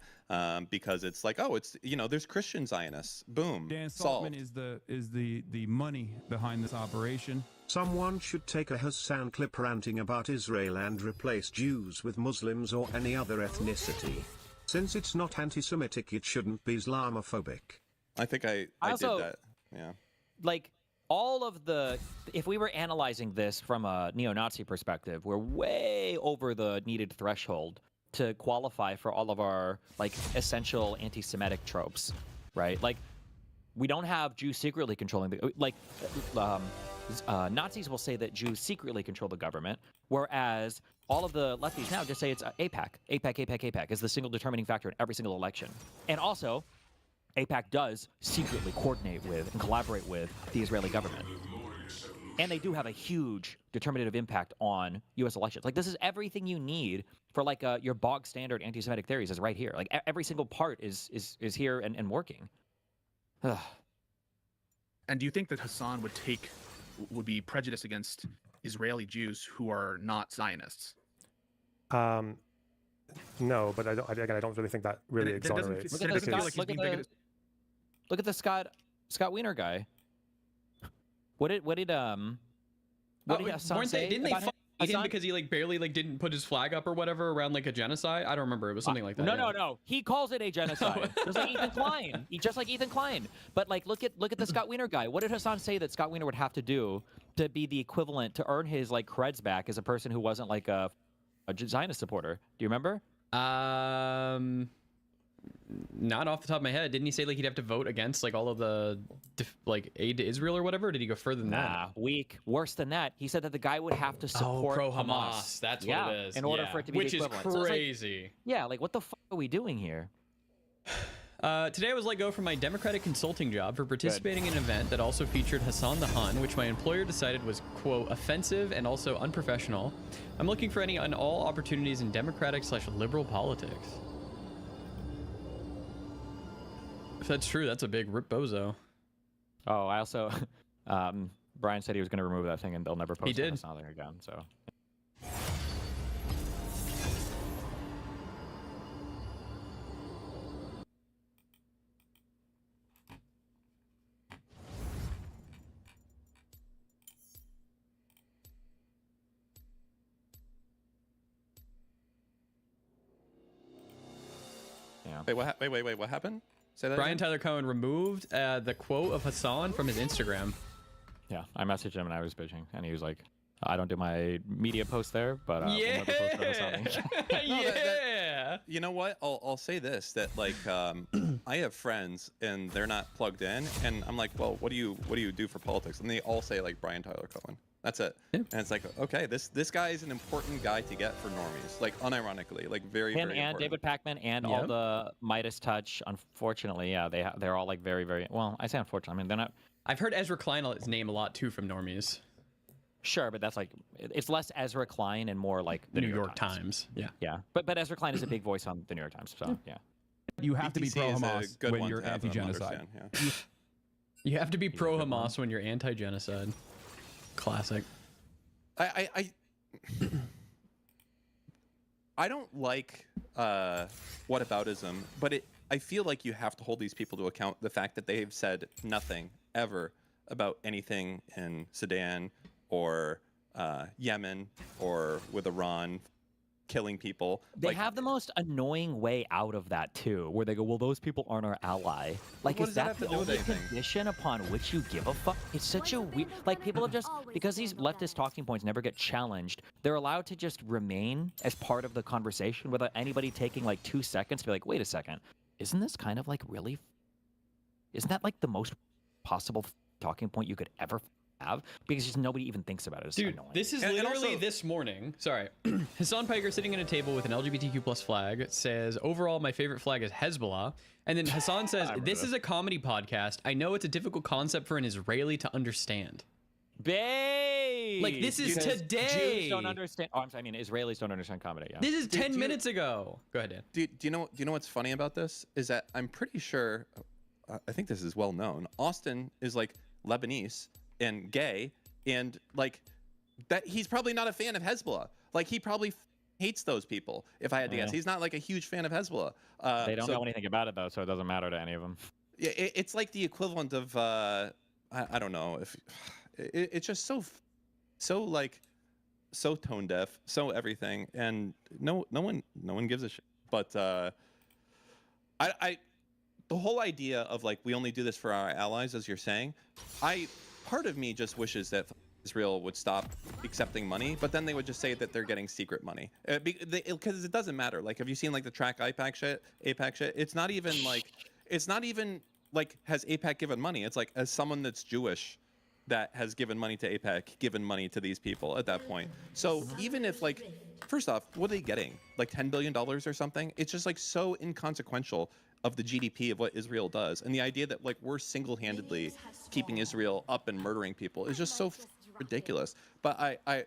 because it's like, oh, it's there's Christian Zionists. Boom. Dan solved. Saltman is the money behind this operation. Someone should take a Hassan clip ranting about Israel and replace Jews with Muslims or any other ethnicity. Since it's not anti-Semitic, it shouldn't be Islamophobic. I think I also did that. Yeah. Like, all of if we were analyzing this from a neo-Nazi perspective, we're way over the needed threshold to qualify for all of our like essential anti-Semitic tropes, right? Like, we don't have Jews secretly controlling Nazis will say that Jews secretly control the government, whereas all of the lefties now just say it's AIPAC is the single determining factor in every single election. And also, AIPAC does secretly coordinate with and collaborate with the Israeli government. And they do have a huge determinative impact on U.S. elections. Like, this is everything you need for like your bog standard anti-Semitic theories is right here. Like, every single part is here and working. And do you think that Hassan would be prejudiced against Israeli Jews who are not Zionists? No, but I don't really think that really exonerates. It doesn't feel like he's being bigoted. Look at the Scott Wiener guy. What did Hassan say? Didn't they fight him because he like barely like didn't put his flag up or whatever around like a genocide? I don't remember. It was something like that. No. He calls it a genocide. Just like Ethan Klein. Just like Ethan Klein. But like, look at the Scott Wiener guy. What did Hassan say that Scott Wiener would have to do to be the equivalent to earn his like creds back as a person who wasn't like a Zionist supporter? Do you remember? Not off the top of my head. Didn't he say like he'd have to vote against like all of the like aid to Israel or whatever? Or did he go further than that? Weak. Worse than that. He said that the guy would have to support pro-Hamas. That's what it is. In order for it to be which the is equivalent. crazy. So like what the fuck are we doing here? Today I was let go from my Democratic consulting job for participating in an event that also featured Hassan the Hun, which my employer decided was, quote, offensive and also unprofessional. I'm looking for any and all opportunities in Democratic/liberal politics. If that's true, that's a big rip bozo. Oh, I also, Brian said he was going to remove that thing and they'll never post it something again. So. Yeah. Wait, what happened? Say that Brian again? Tyler Cohen removed the quote of Hassan from his Instagram. Yeah, I messaged him and I was bitching, and he was like, "I don't do my media posts there, but we'll never post it on something." Yeah. You know what? I'll say this, that like I have friends and they're not plugged in, and I'm like, well, what do you do for politics? And they all say like Brian Tyler Cohen. That's it. Yeah. And it's like, okay, this guy is an important guy to get for normies, like unironically, like very Him very and important. David Pakman and all the Midas Touch. Unfortunately, yeah, they're all like very very well. I say unfortunately. I mean, they're not. I've heard Ezra Klein's name a lot too from normies. Sure, but that's like it's less Ezra Klein and more like the New York Times. Yeah. Yeah, but Ezra Klein is a big voice on the New York Times. So yeah. You have to be BTC is pro-Hamas a good when one you're to have them anti-genocide. understand, yeah. You have to be pro-Hamas when you're anti-genocide. Classic. I don't like whataboutism, but I feel like you have to hold these people to account the fact that they've said nothing ever about anything in Sudan or Yemen or with Iran killing people. They have the most annoying way out of that too, where they go, "Well, those people aren't our ally." Like, What is does that that have to the do with only anything? condition upon which you give a fuck? It's such a weird. Like, people have just because these leftist talking points never get challenged. They're allowed to just remain as part of the conversation without anybody taking like 2 seconds to be like, "Wait a second, isn't this kind of like really? Isn't that like the most possible talking point you could ever have?" Because just nobody even thinks about it. It's Dude, annoying. this is And literally also- this morning. Sorry. Hassan Piker sitting at a table with an LGBTQ plus flag says, overall, my favorite flag is Hezbollah. And then Hassan says, this is a comedy podcast. I know it's a difficult concept for an Israeli to understand. Babe! Like, this is Because today. Jews don't understand. Oh, I'm sorry. I mean, Israelis don't understand comedy. Yeah. This is 10 minutes ago. Go ahead, Dan. Do you know what's funny about this is that I'm pretty sure, I think this is well known. Austin is like Lebanese and gay, and like that he's probably not a fan of Hezbollah. Like he probably hates those people. If I had to guess, he's not like a huge fan of Hezbollah. They don't know anything about it though, so it doesn't matter to any of them. Yeah, it's like the equivalent of I don't know if it's just so like so tone deaf, so everything, and no one gives a shit. But I the whole idea of like we only do this for our allies, as you're saying, part of me just wishes that Israel would stop accepting money, but then they would just say that they're getting secret money because it doesn't matter. Like, have you seen like the track AIPAC shit? It's not even like has AIPAC given money? It's like as someone that's Jewish that has given money to AIPAC, given money to these people at that point. So even if like, first off, what are they getting? Like $10 billion or something? It's just like so inconsequential of the GDP of what Israel does. And the idea that like we're single-handedly keeping Israel up and murdering people is just so ridiculous. But I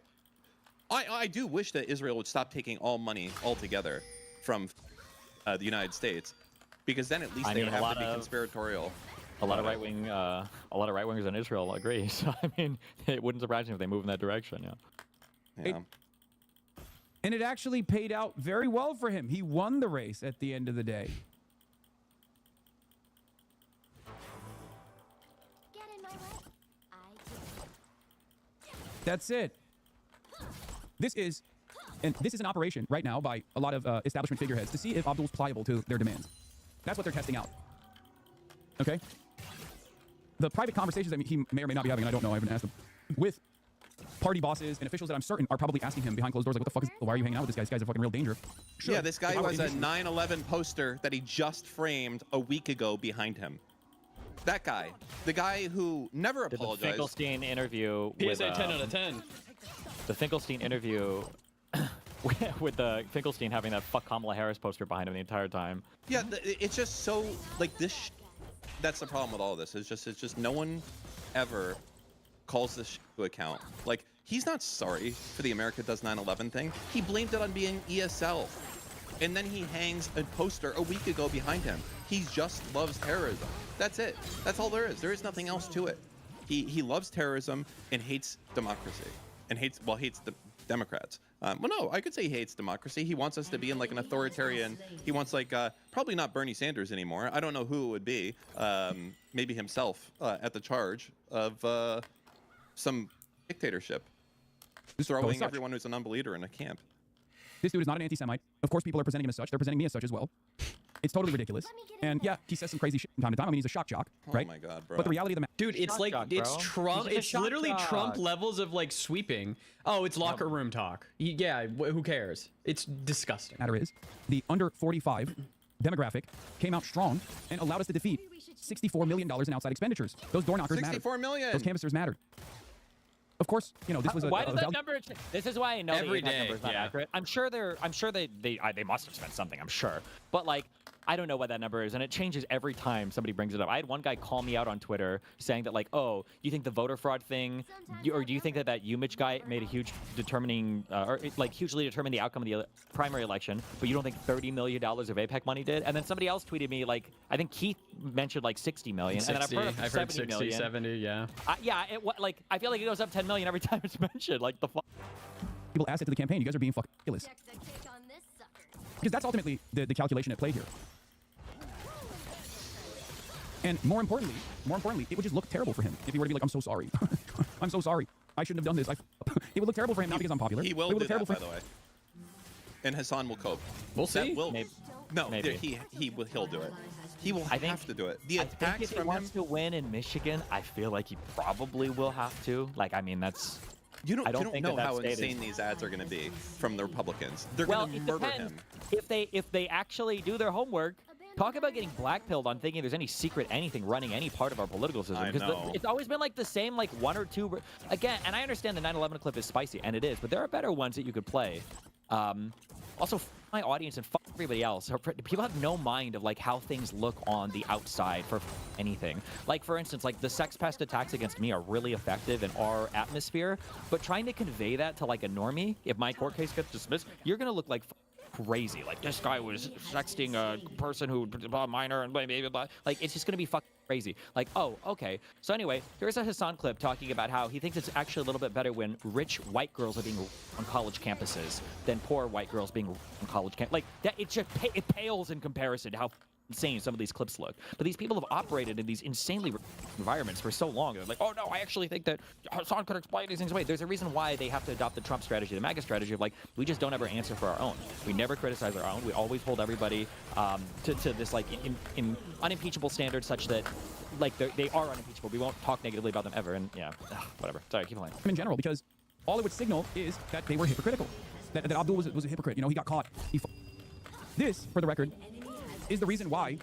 do wish that Israel would stop taking all money altogether from the United States, because then at least they would have to be conspiratorial. A lot of right-wingers in Israel agree. So I mean, it wouldn't surprise me if they move in that direction. Yeah. And it actually paid out very well for him. He won the race at the end of the day. That's it. This is an operation right now by a lot of establishment figureheads to see if Abdul's pliable to their demands. That's what they're testing out. Okay? The private conversations that he may or may not be having, and I don't know, I haven't asked him, with party bosses and officials that I'm certain are probably asking him behind closed doors, like, what the fuck is, why are you hanging out with this guy? This guy's a fucking real danger. Sure. Yeah, this guy has a 9/11 poster that he just framed a week ago behind him. That guy. The guy who never apologized. The Finkelstein interview with... PSA 10 out of 10. The Finkelstein interview... with the Finkelstein having that fuck Kamala Harris poster behind him the entire time. Yeah, it's just so, like, this... That's the problem with all of this. It's just no one ever calls this to account. Like, he's not sorry for the America Does 9/11 thing. He blamed it on being ESL. And then he hangs a poster a week ago behind him. He just loves terrorism. That's it. That's all there is. There is nothing else to it. He loves terrorism and hates democracy. And hates the Democrats. Well, no, I could say he hates democracy. He wants us to be in like an authoritarian. He wants like probably not Bernie Sanders anymore. I don't know who it would be. Maybe himself at the charge of some dictatorship, throwing everyone who's an unbeliever in a camp. This dude is not an anti-Semite. Of course, people are presenting him as such. They're presenting me as such as well. It's totally ridiculous. And yeah, he says some crazy shit from time to time. I mean, he's a shock jock, right? Oh my god, bro. But the reality of the matter, dude, it's like it's Trump. It's literally Trump levels of like sweeping. Oh, it's locker room talk. Yeah, who cares? It's disgusting. Matter is, the under 45 demographic came out strong and allowed us to defeat $64 million in outside expenditures. Those door knockers mattered. $64 million. Those canvassers mattered. Of course, you know, this was why does that number? This is why I know every the day number is not accurate. I'm sure they must have spent something. I'm sure, but like I don't know what that number is, and it changes every time somebody brings it up. I had one guy call me out on Twitter saying that like, oh, you think the voter fraud thing, or do you think that UMich guy made a huge determining, or like hugely determined the outcome of the primary election, but you don't think $30 million of APEC money did? And then somebody else tweeted me like, I think Keith mentioned like 60 million, 60, and then I've heard 60, million. 70, yeah. Yeah, like I feel like it goes up 10 million every time it's mentioned. Like the fuck. People asset to the campaign. You guys are being fucking ridiculous. Because that's ultimately the calculation at play here. And more importantly, it would just look terrible for him if he were to be like, I'm so sorry. I'm so sorry. I shouldn't have done this. It would look terrible for him, not because I'm popular. He will do that, by the way. And Hassan will cope. We'll see. He'll do it. He will have to do it. The attacks if he from wants to win in Michigan, I feel like he probably will have to. Like, I mean, that's... You don't know how insane these ads are going to be from the Republicans. They're going to murder him. If they actually do their homework, talk about getting blackpilled on thinking there's any secret anything running any part of our political system. Because it's always been like the same, like one or two. Again, and I understand the 9/11 clip is spicy, and it is, but there are better ones that you could play. Also, my audience and everybody else. People have no mind of like how things look on the outside for anything. Like for instance, like the sex pest attacks against me are really effective in our atmosphere, but trying to convey that to like a normie, if my court case gets dismissed, you're gonna look like crazy. Like this guy was sexting a person who minor and blah, blah, blah. Like it's just gonna be fucking crazy. Like, oh, okay. So anyway, here's a Hassan clip talking about how he thinks it's actually a little bit better when rich white girls are being on college campuses than poor white girls being on college camp. Like that, it pales in comparison to how insane some of these clips look. But these people have operated in these insanely environments for so long. They're like, oh no, I actually think that Hassan could explain these things away. There's a reason why they have to adopt the Trump strategy, the MAGA strategy of like, we just don't ever answer for our own. We never criticize our own. We always hold everybody to this like in unimpeachable standards such that like they are unimpeachable. We won't talk negatively about them ever. And yeah, whatever. Sorry, keep playing. In general, because all it would signal is that they were hypocritical. That Abdul was a hypocrite. You know, he got caught. This, for the record, is the reason why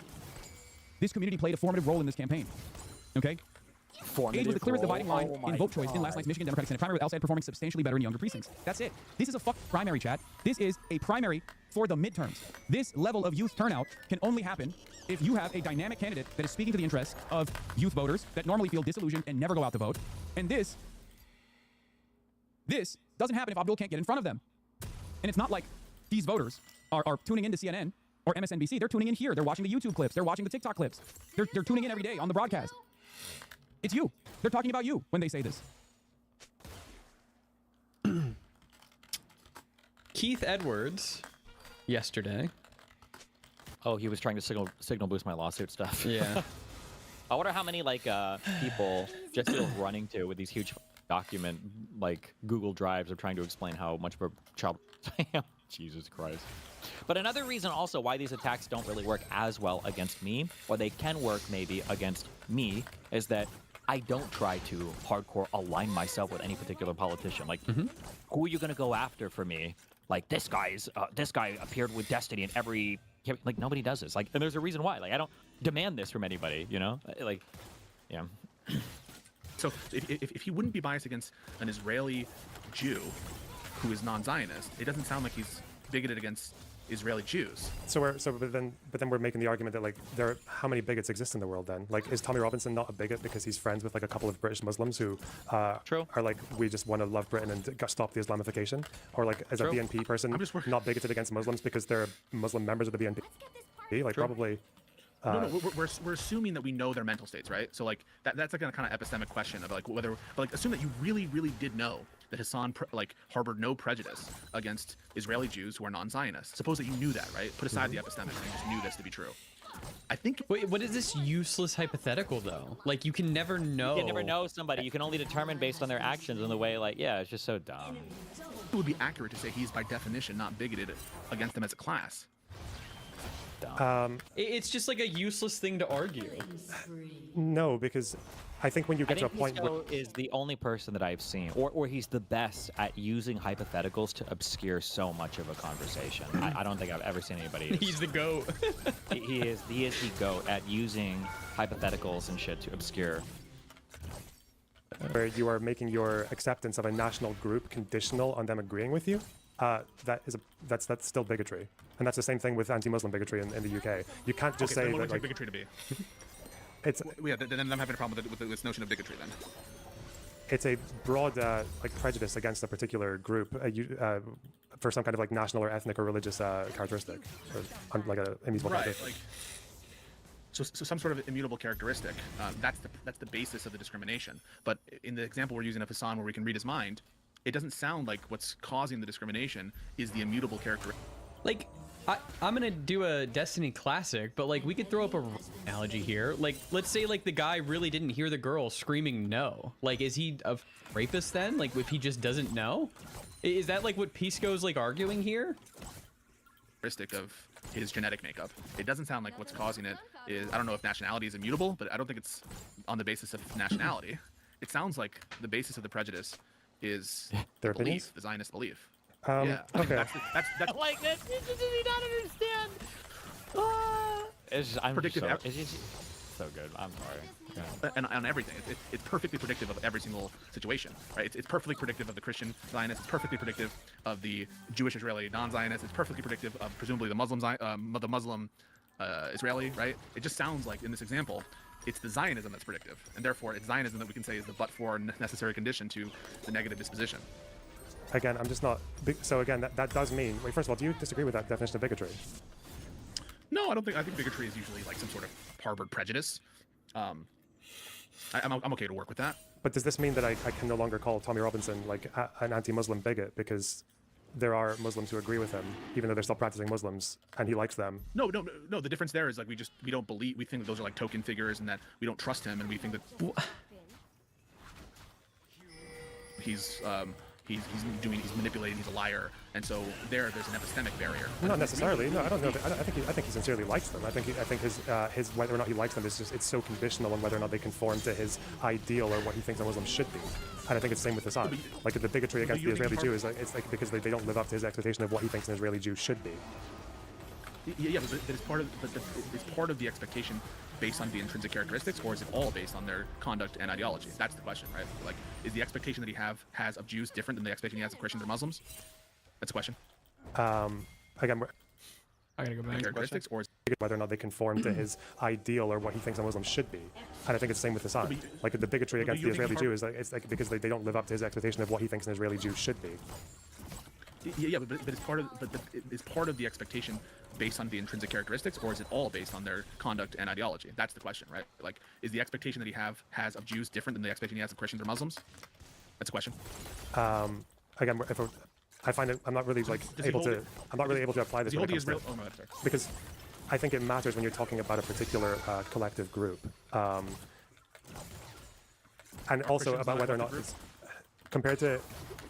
this community played a formative role in this campaign. Okay? Age was the clearest dividing line in vote choice in last night's Michigan Democratic Senate primary, with Al Sayed performing substantially better in younger precincts. That's it. This is a primary, chat. This is a primary for the midterms. This level of youth turnout can only happen if you have a dynamic candidate that is speaking to the interests of youth voters that normally feel disillusioned and never go out to vote. And this doesn't happen if Abdul can't get in front of them. And it's not like these voters are tuning into CNN or MSNBC. They're tuning in here. They're watching the YouTube clips. They're watching the TikTok clips. They're tuning in every day on the broadcast. It's you. They're talking about you when they say this. Keith Edwards, yesterday. Oh, he was trying to signal boost my lawsuit stuff. Yeah. I wonder how many like people just feel running to with these huge document like Google Drives of trying to explain how much of a child I am. Jesus Christ. But another reason also why these attacks don't really work as well against me, or they can work maybe against me, is that I don't try to hardcore align myself with any particular politician. Like, who are you going to go after for me? Like, this guy appeared with Destiny in every... Like, nobody does this. Like, and there's a reason why. Like, I don't demand this from anybody, you know? Like, yeah. So if he wouldn't be biased against an Israeli Jew who is non-Zionist, it doesn't sound like he's bigoted against Israeli Jews. But then we're making the argument that like how many bigots exist in the world then? Like, is Tommy Robinson not a bigot because he's friends with like a couple of British Muslims who are like, we just want to love Britain and stop the Islamification? Or like, is a BNP person not bigoted against Muslims because they're Muslim members of the BNP? Like, probably. No, we're assuming that we know their mental states, right? So like that's like a kind of epistemic question of like whether, but like assume that you really did know that Hassan harbored no prejudice against Israeli Jews who are non-Zionists. Suppose that you knew that, right? Put aside the epistemic and you just knew this to be true. I think. Wait, what is this useless hypothetical though? Like, you can never know. You can never know somebody. You can only determine based on their actions and the way, like, yeah, it's just so dumb. It would be accurate to say he's by definition not bigoted against them as a class. It's just like a useless thing to argue. No, because I think when you get to a point where is the only person that I've seen, or he's the best at using hypotheticals to obscure so much of a conversation. I don't think I've ever seen anybody. He's the GOAT. he is the GOAT at using hypotheticals and shit to obscure. Where you are making your acceptance of a national group conditional on them agreeing with you. That's still bigotry, and that's the same thing with anti-Muslim bigotry in the UK. You can't just say what that like bigotry to be. Then I'm having a problem with this notion of bigotry. Then it's a broad like prejudice against a particular group for some kind of like national or ethnic or religious characteristic, or like a immutable characteristic. Like, so some sort of immutable characteristic. That's the basis of the discrimination. But in the example we're using of Hassan, where we can read his mind, it doesn't sound like what's causing the discrimination is the immutable character. Like, I'm gonna do a Destiny classic, but like we could throw up a analogy here. Like, let's say like the guy really didn't hear the girl screaming no. Like, is he a rapist then? Like, if he just doesn't know? Is that like what Pisco's like arguing here? Characteristic of his genetic makeup. It doesn't sound like what's causing it is, I don't know if nationality is immutable, but I don't think it's on the basis of nationality. It sounds like the basis of the prejudice is their belief, the Zionist belief. Okay. That's like this. Does he not understand? It's just so good. I'm sorry. Yeah. And on everything, it's perfectly predictive of every single situation, right? It's perfectly predictive of the Christian Zionist. It's perfectly predictive of the Jewish Israeli non-Zionist. It's perfectly predictive of presumably the Muslim Israeli, right? It just sounds like in this example, it's the Zionism that's predictive, and therefore it's Zionism that we can say is the but-for necessary condition to the negative disposition. Again, I'm just not. So again, that does mean. Wait, first of all, do you disagree with that definition of bigotry? No, I don't think. I think bigotry is usually like some sort of harbored prejudice. I'm okay to work with that. But does this mean that I can no longer call Tommy Robinson like an anti-Muslim bigot because there are Muslims who agree with him, even though they're still practicing Muslims, and he likes them? No. The difference there is like we don't believe. We think that those are like token figures, and that we don't trust him, and we think that he's manipulating, he's a liar, and so there's an epistemic barrier. Not necessarily. No, I don't know. I think he sincerely likes them. I think his whether or not he likes them is just, it's so conditional on whether or not they conform to his ideal or what he thinks a Muslim should be. And I think it's the same with Hassan. Like the bigotry against the Israeli Jew is like, it's like because they don't live up to his expectation of what he thinks an Israeli Jew should be. Yeah, but it's part of the expectation based on the intrinsic characteristics, or is it all based on their conduct and ideology? That's the question, right? Like, is the expectation that he has of Jews different than the expectation he has of Christians or Muslims? That's the question. Again, I gotta go back. Characteristics, or whether or not they conform to his ideal or what he thinks a Muslim should be. And I think it's the same with Hassan. Like the bigotry against the Israeli Jew is like, it's like because they don't live up to his expectation of what he thinks an Israeli Jew should be. Yeah, but it's part of the expectation based on the intrinsic characteristics, or is it all based on their conduct and ideology? That's the question, right? Like, is the expectation that he has of Jews different than the expectation he has of Christians or Muslims? That's the question. Again, I find it, I'm not really able to apply this when it comes to, because I think it matters when you're talking about a particular collective group, and also about whether or not it's, compared to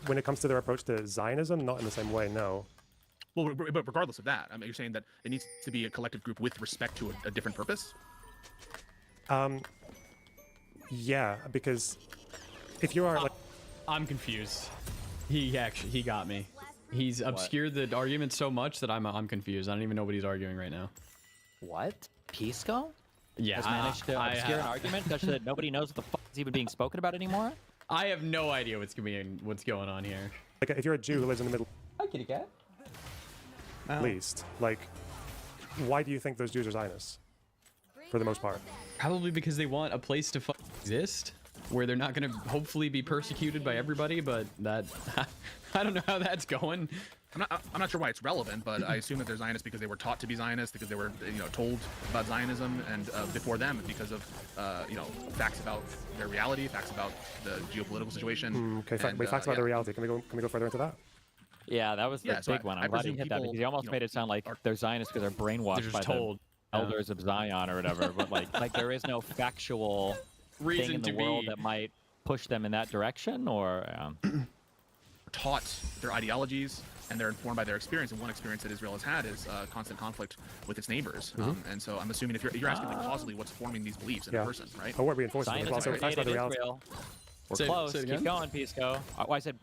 when it comes to their approach to Zionism, not in the same way. No. Well, but regardless of that, I mean, you're saying that it needs to be a collective group with respect to a different purpose. Yeah, because if you are like, I'm confused. He got me. He's obscured the argument so much that I'm confused. I don't even know what he's arguing right now. What? Pisco? Yeah, Has managed to obscure an argument such that nobody knows what the fuck is even being spoken about anymore? I have no idea what's going on here. like if you're a Jew who lives in the Middle Hi, kitty cat. East, like, why do you think those Jews are Zionists? For the most part. Probably because they want a place to exist where they're not going to hopefully be persecuted by everybody, but that I don't know how that's going. I'm not sure why it's relevant, but I assume that they're Zionists because they were taught to be Zionists, because they were told about Zionism, and before them because of facts about their reality, facts about the geopolitical situation. Okay, facts about the reality. Can we go further into that? Yeah, that was the big one. I'm glad you hit that because you almost made it sound like they're Zionists because they're brainwashed by the elders of Zion or whatever. But like there is no factual reason thing in the to world be that might push them in that direction, or taught their ideologies, and they're informed by their experience. And one experience that Israel has had is constant conflict with its neighbors. And so I'm assuming if you're asking like causally what's forming these beliefs in a person, right? Oh, we're reinforcing it. Zionism Well, so facts about the predated reality. Israel. We're Say close. it Keep again? going, Pisco. I said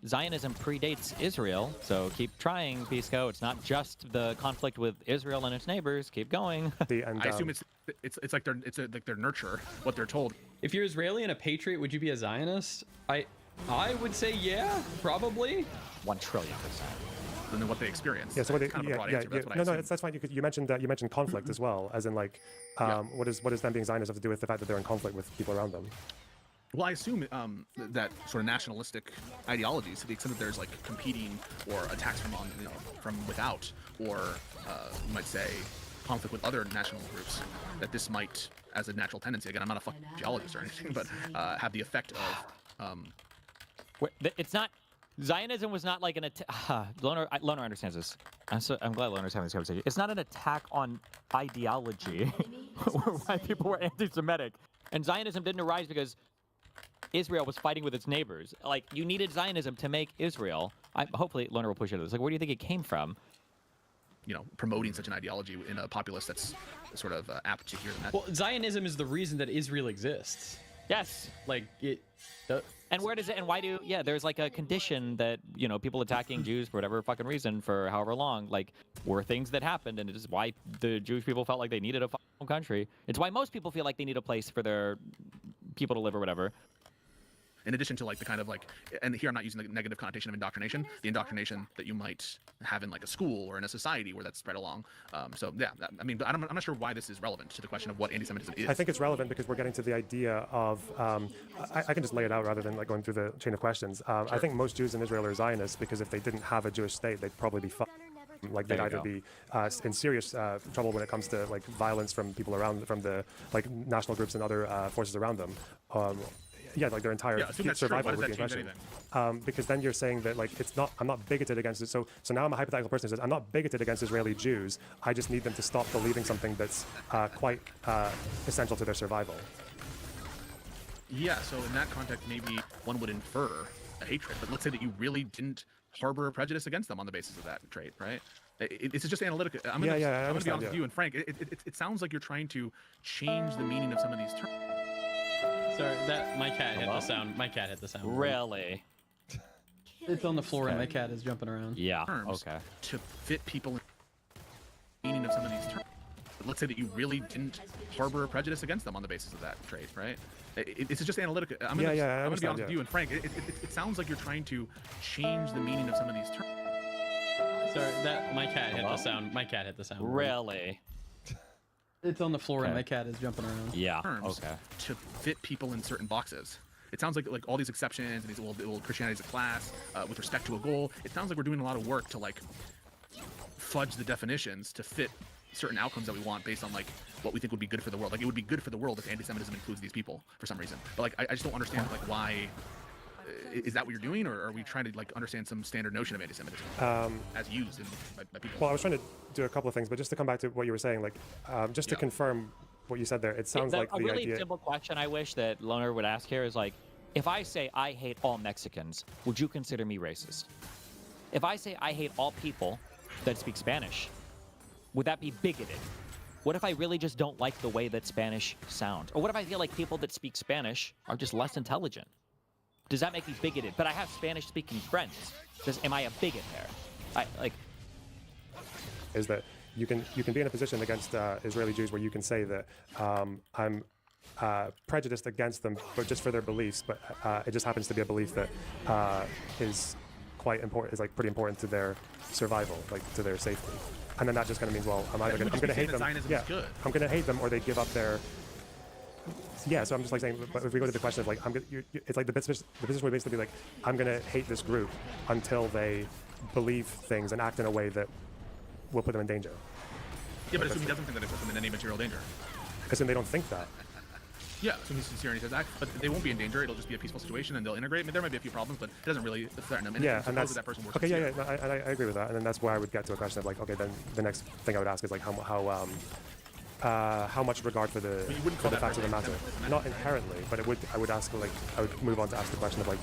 Zionism predates Israel, so keep trying, Pisco. It's not just the conflict with Israel and its neighbors. Keep going. I assume it's like their nurture, what they're told. If you're Israeli and a patriot, would you be a Zionist? I would say yeah, probably. 1 trillion%. And then what they experience. Yeah, so what Kind of a broad answer, but that's what I no, assume. that's fine. You mentioned conflict as well, as in like, what does them being Zionist have to do with the fact that they're in conflict with people around them? Well, I assume that sort of nationalistic ideologies, to the extent that there's like competing or attacks from without, or you might say conflict with other national groups, that this might, as a natural tendency, again, I'm not a fucking geologist or anything, but have the effect of. It's not. Zionism was not like an attack. Loner understands this. I'm glad Loner's having this conversation. It's not an attack on ideology where white people were anti-Semitic. And Zionism didn't arise because Israel was fighting with its neighbors. Like, you needed Zionism to make Israel. Hopefully, Loner will push into this. Like, where do you think it came from? Promoting such an ideology in a populace that's sort of apt to hear that. Well, Zionism is the reason that Israel exists. Yes. Like it. And where does it? And why do? Yeah, there's like a condition that people attacking Jews for whatever fucking reason for however long, like, were things that happened, and it is why the Jewish people felt like they needed a fucking country. It's why most people feel like they need a place for their people to live or whatever. In addition to like the kind of like, and here I'm not using the negative connotation of indoctrination, the indoctrination that you might have in like a school or in a society where that's spread along. So yeah, I mean, but I'm not sure why this is relevant to the question of what anti-Semitism is. I think it's relevant because we're getting to the idea of, I can just lay it out rather than like going through the chain of questions. I think most Jews in Israel are Zionists because if they didn't have a Jewish state, they'd probably be like they'd either be in serious trouble when it comes to like violence from people around, from the like national groups and other forces around them. Yeah, like their entire survival would be in question. Because then you're saying that like I'm not bigoted against it. So now I'm a hypothetical person who says I'm not bigoted against Israeli Jews. I just need them to stop believing something that's quite essential to their survival. Yeah, so in that context, maybe one would infer a hatred. But let's say that you really didn't harbor a prejudice against them on the basis of that trait, right? It's just analytical. I'm going to be honest with you, and Frank, it sounds like you're trying to change the meaning of some of these terms. Sorry, that my cat hit the sound. My cat hit the sound. Really? It's on the floor and my cat is jumping around. Yeah. Terms Okay. to fit people in the meaning of some of these terms. But let's say that you really didn't harbor a prejudice against them on the basis of that trait, right? It's just analytical. I'm going to be honest with you, and Frank, it sounds like you're trying to change the meaning of some of these terms. Sorry, that my cat hit the sound. My cat hit the sound. Really? It's on the floor and my cat is jumping around. Yeah. Terms Okay. to fit people in certain boxes. It sounds like all these exceptions and these well Christianity is a class with respect to a goal. It sounds like we're doing a lot of work to like fudge the definitions to fit certain outcomes that we want based on like what we think would be good for the world. Like it would be good for the world if anti-Semitism includes these people for some reason. But like I just don't understand like why. Is that what you're doing, or are we trying to like understand some standard notion of anti-Semitism as used by people? Well, I was trying to do a couple of things, but just to come back to what you were saying, like just to confirm what you said there, it sounds like a the really idea. simple question I wish that Loner would ask here is like, If I say I hate all Mexicans, would you consider me racist? If I say I hate all people that speak Spanish, would that be bigoted? What if I really just don't like the way that Spanish sounds? Or what if I feel like people that speak Spanish are just less intelligent? Does that make me bigoted? But I have Spanish-speaking friends. Am I a bigot there? Is that you can be in a position against Israeli Jews where you can say that I'm prejudiced against them, but just for their beliefs. But it just happens to be a belief that is quite important, is like pretty important to their survival, like to their safety. And then that just kind of means, well, I'm going to hate them. Yeah, I'm going to hate them, or they give up their. Yeah, so I'm just like saying, but if we go to the question of like, it's like the position would basically be like, I'm going to hate this group until they believe things and act in a way that will put them in danger. Yeah, but assume he doesn't think that it puts them in any material danger. Assume they don't think that. Yeah, so he's sincere and he says that, but they won't be in danger. It'll just be a peaceful situation, and they'll integrate. I mean, there might be a few problems, but it doesn't really threaten them. And yeah, and that's that person works okay. Yeah, no, I agree with that, and then that's where I would get to a question of like, okay, then the next thing I would ask is like, how much regard for the facts of the matter? Not inherently, but I would ask like, I would move on to ask the question of like,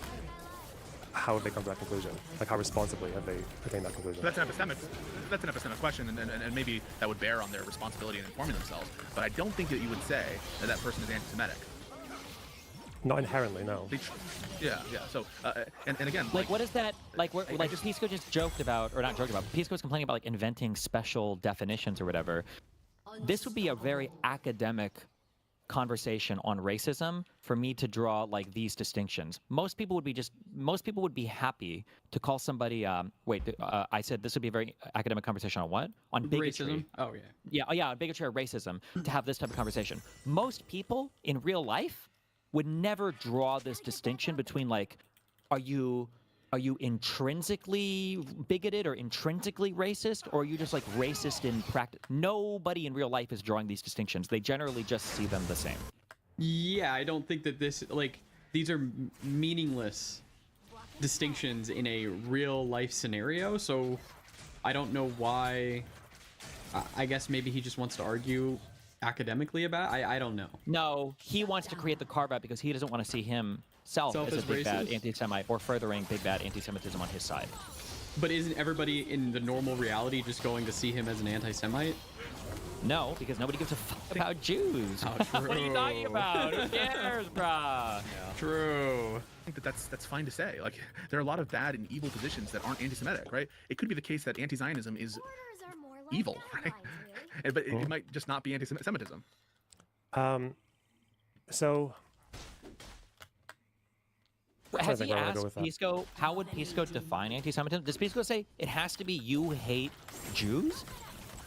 how have they come to that conclusion? Like, how responsibly have they attained that conclusion? That's an epistemic question, and maybe that would bear on their responsibility in informing themselves. But I don't think that you would say that that person is anti-Semitic. Not inherently, no. Yeah. So, and again, like what is that? Like, Pisco just joked about, or not joked about. Pisco was complaining about like inventing special definitions or whatever. This would be a very academic conversation on racism for me to draw like these distinctions. Most people would be happy to call somebody I said this would be a very academic conversation on what? On bigotry. Racism? Oh yeah. Yeah, on bigotry or racism, to have this type of conversation. Most people in real life would never draw this distinction between like, are you intrinsically bigoted or intrinsically racist, or are you just like racist in practice? Nobody in real life is drawing these distinctions. They generally just see them the same. Yeah, I don't think that these are meaningless distinctions in a real life scenario. So I don't know why. I guess maybe he just wants to argue academically about it. I don't know. No, he wants to create the carve out because he doesn't want to see himself as a big bad anti-Semite or furthering big bad anti-Semitism on his side. But isn't everybody in the normal reality just going to see him as an anti-Semite? No, because nobody gives a fuck about Jews. Oh, What are you talking about? Who cares, bruh? Yeah. True. I think that's fine to say. Like, there are a lot of bad and evil positions that aren't anti-Semitic, right? It could be the case that anti-Zionism is evil, right? But it might just not be anti-Semitism. So. Has he asked Pisco, how would Pisco define anti-Semitism? Does Pisco say it has to be you hate Jews?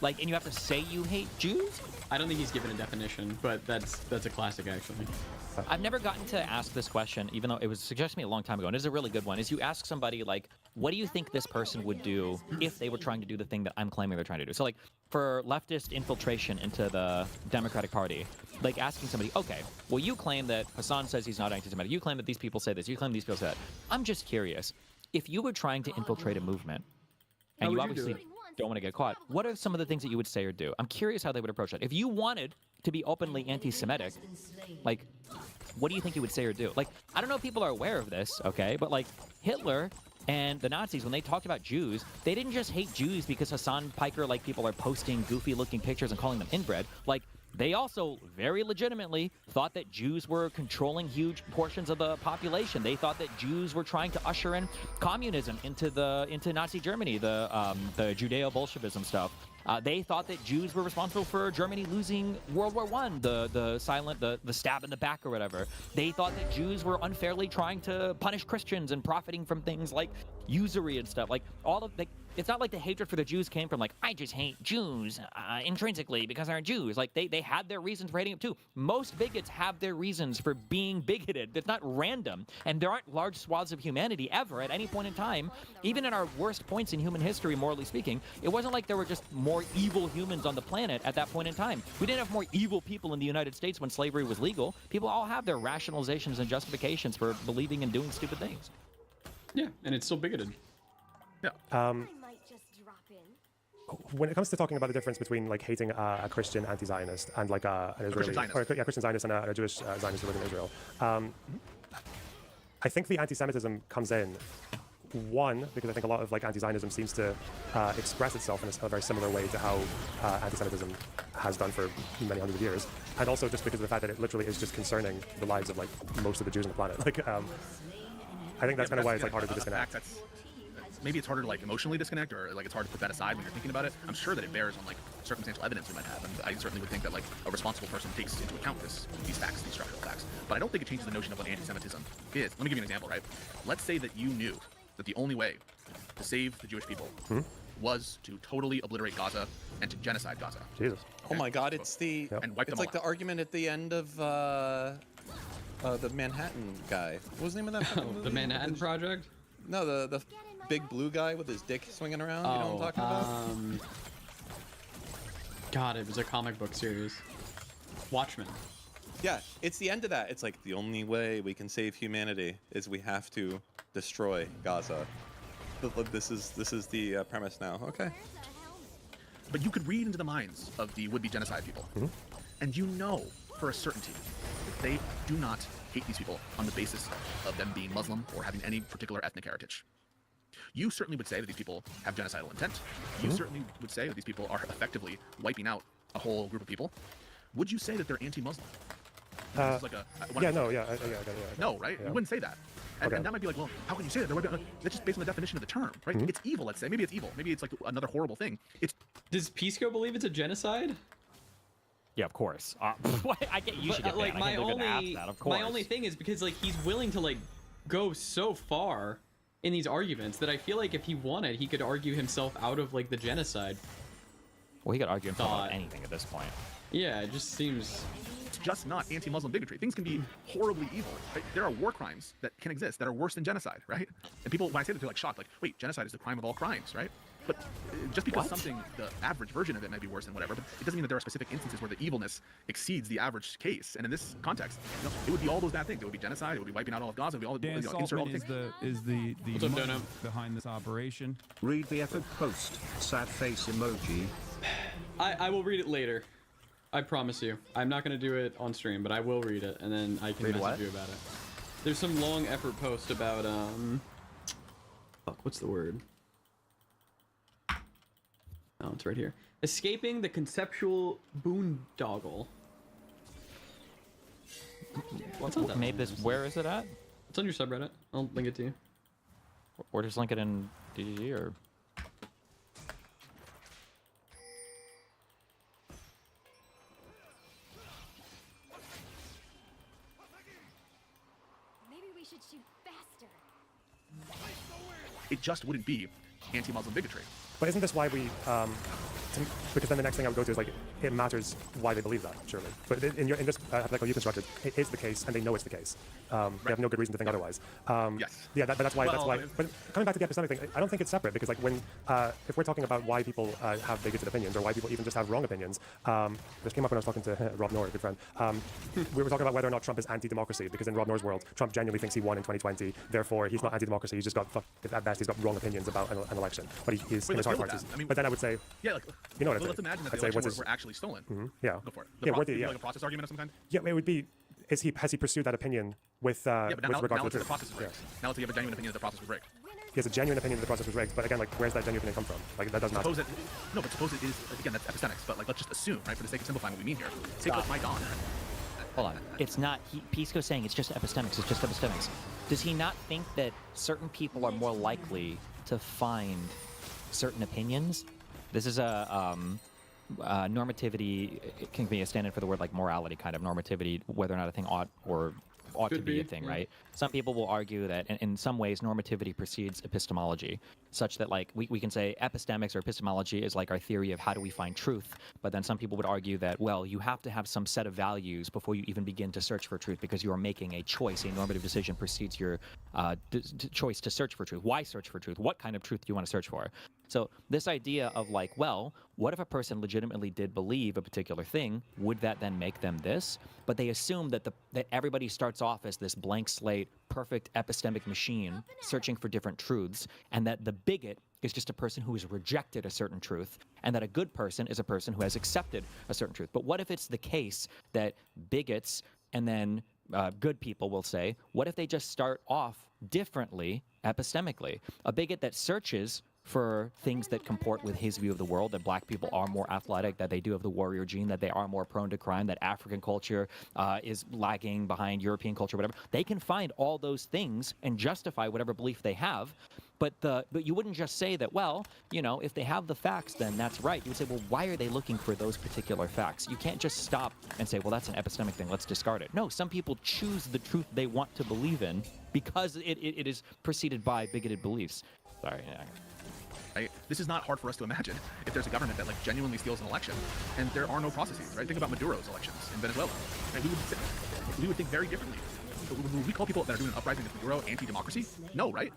Like, and you have to say you hate Jews? I don't think he's given a definition, but that's a classic, actually. I've never gotten to ask this question, even though it was suggested to me a long time ago, and it's a really good one, is you ask somebody, like, what do you think this person would do if they were trying to do the thing that I'm claiming they're trying to do? So, like, for leftist infiltration into the Democratic Party, like asking somebody, okay, well, you claim that Hassan says he's not anti-Semitic. You claim that these people say this. You claim these people say that. I'm just curious, if you were trying to infiltrate a movement, and you obviously don't want to get caught, what are some of the things that you would say or do? I'm curious how they would approach that. If you wanted to be openly anti-Semitic, like, what do you think you would say or do? Like, I don't know if people are aware of this, okay, but like Hitler and the Nazis, when they talked about Jews, they didn't just hate Jews because Hassan Piker, like, people are posting goofy-looking pictures and calling them inbred. Like, they also very legitimately thought that Jews were controlling huge portions of the population. They thought that Jews were trying to usher in communism into Nazi Germany, the Judeo-Bolshevism stuff. They thought that Jews were responsible for Germany losing World War I, the stab in the back or whatever. They thought that Jews were unfairly trying to punish Christians and profiting from things like usury and stuff. Like, all of the, it's not like the hatred for the Jews came from like, I just hate Jews intrinsically because they're Jews. Like, they had their reasons for hating them too. Most bigots have their reasons for being bigoted. It's not random. And there aren't large swaths of humanity ever at any point in time, even in our worst points in human history, morally speaking. It wasn't like there were just more evil humans on the planet at that point in time. We didn't have more evil people in the United States when slavery was legal. People all have their rationalizations and justifications for believing and doing stupid things. Yeah, and it's still bigoted. Yeah. When it comes to talking about the difference between like hating a Christian anti-Zionist and like an Israeli, Christian Zionist. Christian Zionist and a Jewish Zionist who live in Israel, I think the anti-Semitism comes in, one, because I think a lot of like anti-Zionism seems to express itself in a very similar way to how anti-Semitism has done for many hundreds of years, and also just because of the fact that it literally is just concerning the lives of like most of the Jews on the planet. Like, I think that's kind of why it's like harder to disconnect. Maybe it's harder to like emotionally disconnect, or like it's hard to put that aside when you're thinking about it. I'm sure that it bears on like circumstantial evidence we might have, and I certainly would think that like a responsible person takes into account these facts, these structural facts. But I don't think it changes the notion of what anti-Semitism is. Let me give you an example, right? Let's say that you knew that the only way to save the Jewish people was to totally obliterate Gaza and to genocide Gaza. Jesus. Oh my God! It's the and wipe them it's like all the argument at the end of the Manhattan guy. What was the name of that fucking movie? The Manhattan Project? No, the big blue guy with his dick swinging around. You know what I'm talking about? God, it was a comic book series. Watchmen. Yeah, it's the end of that. It's like the only way we can save humanity is we have to destroy Gaza. This is the premise now. Okay. But you could read into the minds of the would-be genocide people, and you know for a certainty that they do not hate these people on the basis of them being Muslim or having any particular ethnic heritage. You certainly would say that these people have genocidal intent. You certainly would say that these people are effectively wiping out a whole group of people. Would you say that they're anti-Muslim? No, right? You wouldn't say that. And that might be like, well, how can you say that? That's just based on the definition of the term, right? It's evil, let's say. Maybe it's evil. Maybe it's like another horrible thing. Does Pisco believe it's a genocide? Yeah, of course. I get you should get like my only thing is because like he's willing to like go so far in these arguments that I feel like if he wanted, he could argue himself out of like the genocide. Well, he could argue himself about anything at this point. Yeah, it just seems. It's just not anti-Muslim bigotry. Things can be horribly evil. Right? There are war crimes that can exist that are worse than genocide, right? And people, when I say that, they're like shocked, like, wait, genocide is the crime of all crimes, right? But just because something, the average version of it might be worse than whatever, but it doesn't mean that there are specific instances where the evilness exceeds the average case. And in this context, it would be all those bad things. It would be genocide. It would be wiping out all of Gaza. It would be all Dan insert all Saltman things. is the money behind this operation. Read the effort post. Sad face emoji. I will read it later. I promise you. I'm not going to do it on stream, but I will read it, and then I can message you about it. There's some long effort post about, what's the word? Oh, it's right here. Escaping the conceptual boondoggle. What's on that? Made this. Where is it at? It's on your subreddit. I'll link it to you. Or just link it in DGG or. Maybe we should shoot faster. It just wouldn't be anti-Muslim bigotry. But isn't this why we, because then the next thing I would go to is like, it matters why they believe that, surely. But in this hypothetical you constructed, it is the case, and they know it's the case. They have no good reason to think otherwise. Yes. Yeah, that's why. But coming back to the epistemic thing, I don't think it's separate, because like when, if we're talking about why people have bigoted opinions, or why people even just have wrong opinions, this came up when I was talking to Rob Noor, a good friend. We were talking about whether or not Trump is anti-democracy, because in Rob Noor's world, Trump genuinely thinks he won in 2020. Therefore, he's not anti-democracy. He's just got, at best, he's got wrong opinions about an election. But he's in his heart of hearts. But then I would say, yeah, like, you know what let's imagine that the elections were actually stolen. Yeah. Go for it. Like a process argument of some kind? Yeah, it would be, has he pursued that opinion with, but now, with regard to the the process is rigged. Now let's have a genuine opinion that the process was rigged. He has a genuine opinion that the process was rigged, but again, like, where's that genuine opinion come from? Like, that doesn't matter. Suppose it is, again, that's epistemics, but like, let's just assume, right, for the sake of simplifying what we mean here. Say like my Don. Hold on. It's not. Pisco's saying it's just epistemics. It's just epistemics. Does he not think that certain people are more likely to find certain opinions? This is a normativity. It can be a stand-in for the word like morality, kind of normativity, whether or not a thing ought to be a thing, right? Some people will argue that in some ways normativity precedes epistemology, such that like we can say epistemics or epistemology is like our theory of how do we find truth, but then some people would argue that, well, you have to have some set of values before you even begin to search for truth, because you are making a choice. A normative decision precedes your choice to search for truth. Why search for truth? What kind of truth do you want to search for? So this idea of like, well, what if a person legitimately did believe a particular thing? Would that then make them this? But they assume that that everybody starts off as this blank slate, perfect epistemic machine searching for different truths, and that the bigot is just a person who has rejected a certain truth, and that a good person is a person who has accepted a certain truth. But what if it's the case that bigots and then good people will say, what if they just start off differently epistemically? A bigot that searches for things that comport with his view of the world, that black people are more athletic, that they do have the warrior gene, that they are more prone to crime, that African culture is lagging behind European culture, whatever. They can find all those things and justify whatever belief they have. But you wouldn't just say that, well, you know, if they have the facts, then that's right. You would say, well, why are they looking for those particular facts? You can't just stop and say, well, that's an epistemic thing, let's discard it. No, some people choose the truth they want to believe in because it is preceded by bigoted beliefs. Sorry. Yeah. Right? This is not hard for us to imagine if there's a government that like genuinely steals an election and there are no processes, right? Think about Maduro's elections in Venezuela. Right? We would think very differently. Would we call people that are doing an uprising against Maduro anti-democracy? No, right?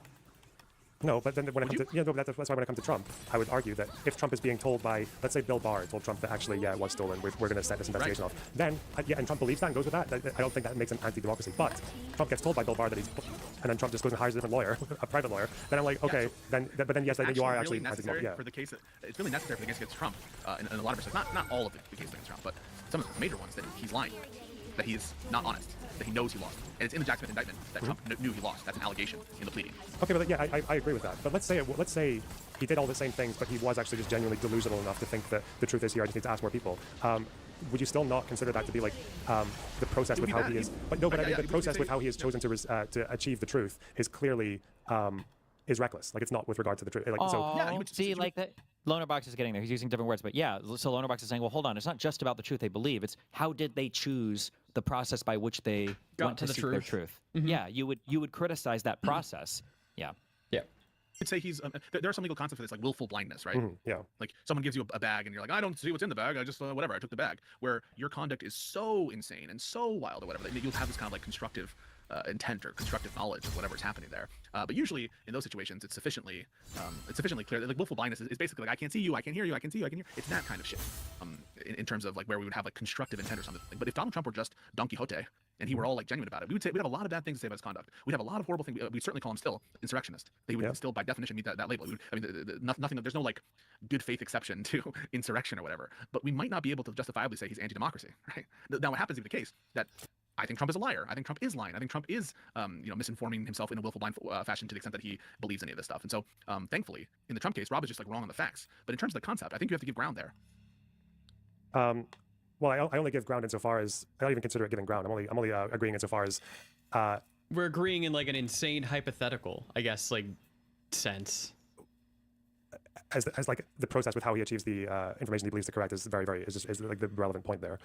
No, but then when it comes to, that's why when it comes to Trump, I would argue that if Trump is being told by, let's say Bill Barr told Trump that actually, yeah, it was stolen, we're going to set this investigation off, then, and Trump believes that and goes with that, I don't think that makes him anti-democracy. But Trump gets told by Bill Barr that and then Trump just goes and hires a different lawyer, a private lawyer, then I'm like, okay, but then yes, you are actually necessary for the case. It's really necessary for the case against Trump in a lot of respects. Not all of the case against Trump, but some of the major ones that he's lying, that he is not honest, that he knows he lost. And it's in the Jack Smith indictment that Trump knew he lost. That's an allegation in the pleading. Okay, but yeah, I agree with that. But let's say he did all the same things, but he was actually just genuinely delusional enough to think that the truth is here. I just need to ask more people. Would you still not consider that to be like the process with how he is? But no, but I mean, the process with how he has chosen to achieve the truth is clearly is reckless. Like it's not with regard to the truth. Like, so yeah, see, like that. Lonerbox is getting there. He's using different words, but yeah. So Lonerbox is saying, well, hold on. It's not just about the truth they believe. It's how did they choose the process by which they went to seek their truth. Mm-hmm. Yeah, you would criticize that process. Yeah. Yeah. I'd say he's there are some legal concepts for this, like willful blindness, right? Yeah. Like someone gives you a bag and you're like, I don't see what's in the bag. I just whatever. I took the bag. Where your conduct is so insane and so wild or whatever that you'll have this kind of like constructive intent or constructive knowledge of whatever's happening there. But usually in those situations, it's sufficiently clear. Like willful blindness is basically like I can't see you, I can hear you, I can see you, I can hear. It's that kind of shit. In terms of like where we would have like constructive intent or something. But if Donald Trump were just Don Quixote and he were all like genuine about it, we'd have a lot of bad things to say about his conduct. We'd have a lot of horrible things. We'd certainly call him still insurrectionist. He would still by definition meet that label. Nothing. There's no like good faith exception to insurrection or whatever. But we might not be able to justifiably say he's anti-democracy. Right? Now, what happens to be the case that I think Trump is a liar. I think Trump is lying. I think Trump is, misinforming himself in a willful blind fashion to the extent that he believes any of this stuff. And so, thankfully, in the Trump case, Rob is just like wrong on the facts. But in terms of the concept, I think you have to give ground there. Well, I only give ground insofar as I don't even consider it giving ground. I'm only agreeing insofar as we're agreeing in like an insane hypothetical, I guess, like sense. As like the process with how he achieves the information he believes to correct is is like the relevant point there.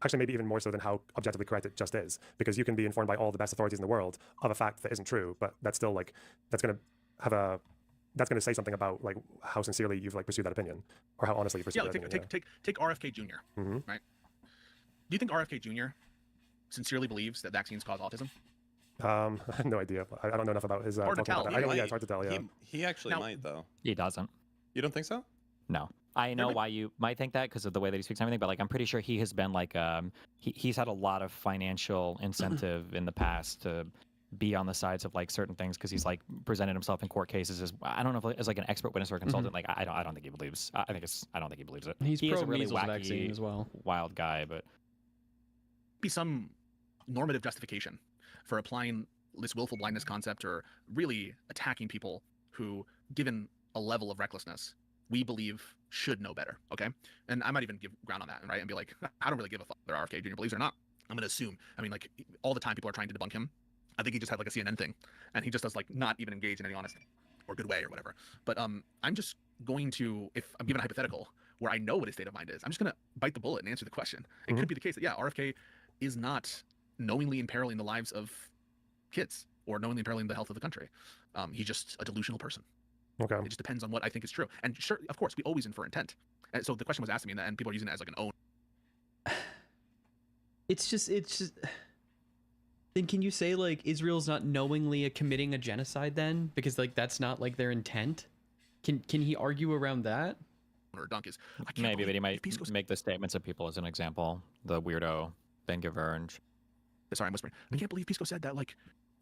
Actually, maybe even more so than how objectively correct it just is, because you can be informed by all the best authorities in the world of a fact that isn't true, but that's still like that's going to say something about like how sincerely you've like pursued that opinion or how honestly you pursued that opinion. Take RFK Jr. Right? Do you think RFK Jr. sincerely believes that vaccines cause autism? I have no idea. I don't know enough about his. Hard to tell. Yeah, it's hard to tell. Yeah, he actually might though. He doesn't. You don't think so? No. I know why you might think that because of the way that he speaks and everything, but like I'm pretty sure he has been like he's had a lot of financial incentive in the past to be on the sides of like certain things because he's like presented himself in court cases as I don't know if as like an expert witness or a consultant. Like I don't think he believes. I don't think he believes it. He is pro a really measles wacky, vaccine as well. Wild guy, but be some normative justification for applying this willful blindness concept or really attacking people who, given a level of recklessness, we believe should know better, okay? And I might even give ground on that, right? And be like, I don't really give a fuck whether RFK Jr. believes or not. I'm gonna assume. I mean, like, all the time people are trying to debunk him. I think he just had like a CNN thing, and he just does like not even engage in any honest or good way or whatever. But I'm just going to, if I'm given a hypothetical where I know what his state of mind is, I'm just gonna bite the bullet and answer the question. It could be the case that RFK is not knowingly imperiling the lives of kids or knowingly imperiling the health of the country. He's just a delusional person. Okay. It just depends on what I think is true. And sure, of course, we always infer intent. And so the question was asked to me, and people are using it as like an own. It's just. Then can you say like Israel's not knowingly committing a genocide then? Because like that's not like their intent. Can he argue around that? Or dunk is maybe, but he might make the statements of people as an example. The weirdo Ben Gavern. Sorry, I'm whispering. I can't believe Pisco said that like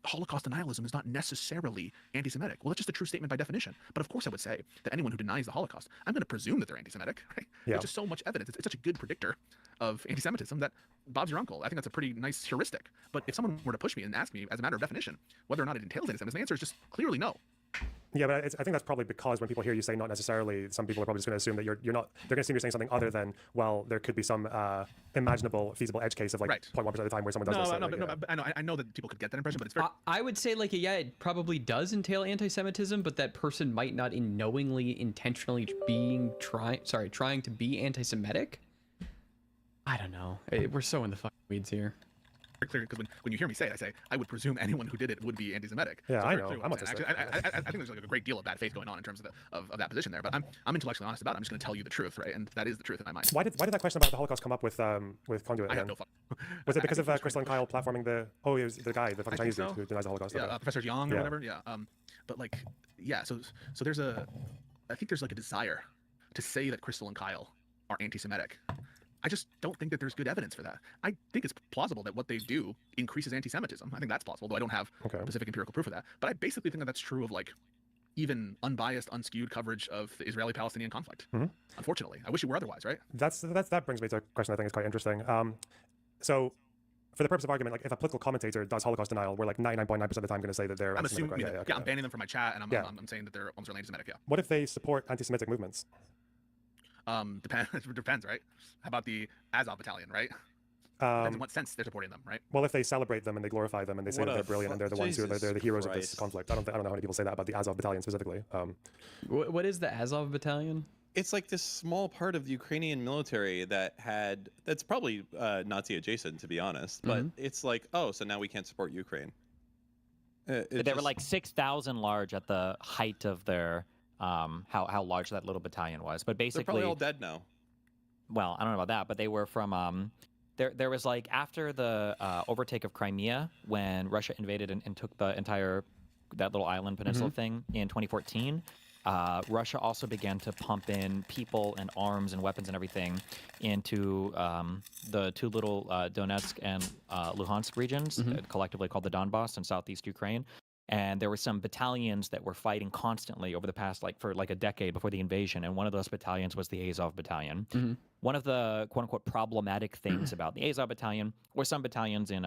Holocaust denialism is not necessarily anti-Semitic. Well, that's just a true statement by definition. But of course, I would say that anyone who denies the Holocaust, I'm going to presume that they're anti-Semitic. Right? Yeah. There's just so much evidence. It's such a good predictor of anti-Semitism that Bob's your uncle. I think that's a pretty nice heuristic. But if someone were to push me and ask me, as a matter of definition, whether or not it entails anti-Semitism, the answer is just clearly no. Yeah, but I think that's probably because when people hear you say not necessarily, some people are probably just going to assume that you're not. They're going to assume you're saying something other than, well, there could be some imaginable, feasible edge case of like 0.1% of the time where someone does this. I know that people could get that impression, but it's very. I would say like yeah, it probably does entail anti-Semitism, but that person might not knowingly, intentionally trying to be anti-Semitic. I don't know. We're so in the fucking weeds here. Clear, because when you hear me say it, I say I would presume anyone who did it would be anti-Semitic. Yeah, so I know. I think there's like a great deal of bad faith going on in terms of that position there. But I'm intellectually honest about it. I'm just going to tell you the truth, right? And that is the truth in my mind. Why did that question about the Holocaust come up with Conduit? I have no fuck. Was it because of Crystal and Kyle platforming the? Oh, it was the guy, the fucking Chinese dude who denies the Holocaust. Yeah, Professor Jiang or whatever. Yeah. But like, yeah. So there's I think there's like a desire to say that Crystal and Kyle are anti-Semitic. I just don't think that there's good evidence for that. I think it's plausible that what they do increases anti-Semitism. I think that's plausible, though I don't have specific empirical proof of that. But I basically think that that's true of like even unbiased, unskewed coverage of the Israeli-Palestinian conflict. Unfortunately, I wish it were otherwise, right? That brings me to a question I think is quite interesting. So, for the purpose of argument, like if a political commentator does Holocaust denial, we're like 99.9% of the time going to say that they're. I'm assuming, right? I'm banning them from my chat, and I'm saying that they're almost anti-Semitic. Yeah. What if they support anti-Semitic movements? Depends, right? How about the Azov Battalion, right? Depends in what sense they're supporting them, right? Well, if they celebrate them and they glorify them and they say that they're brilliant and they're the ones who they're the heroes of this conflict, I don't know how many people say that about the Azov Battalion specifically. What is the Azov Battalion? It's like this small part of the Ukrainian military that's probably Nazi adjacent, to be honest. But it's like, oh, so now we can't support Ukraine. They were like 6,000 large at the height of their. How large that little battalion was, but basically they're probably all dead now. Well, I don't know about that, but they were from there was like after the overtake of Crimea when Russia invaded and took the entire that little island peninsula thing in 2014. Russia also began to pump in people and arms and weapons and everything into the two little Donetsk and Luhansk regions, collectively called the Donbass in southeast Ukraine. And there were some battalions that were fighting constantly over the past, for a decade before the invasion. And one of those battalions was the Azov Battalion. One of the quote unquote problematic things about the Azov Battalion, or some battalions in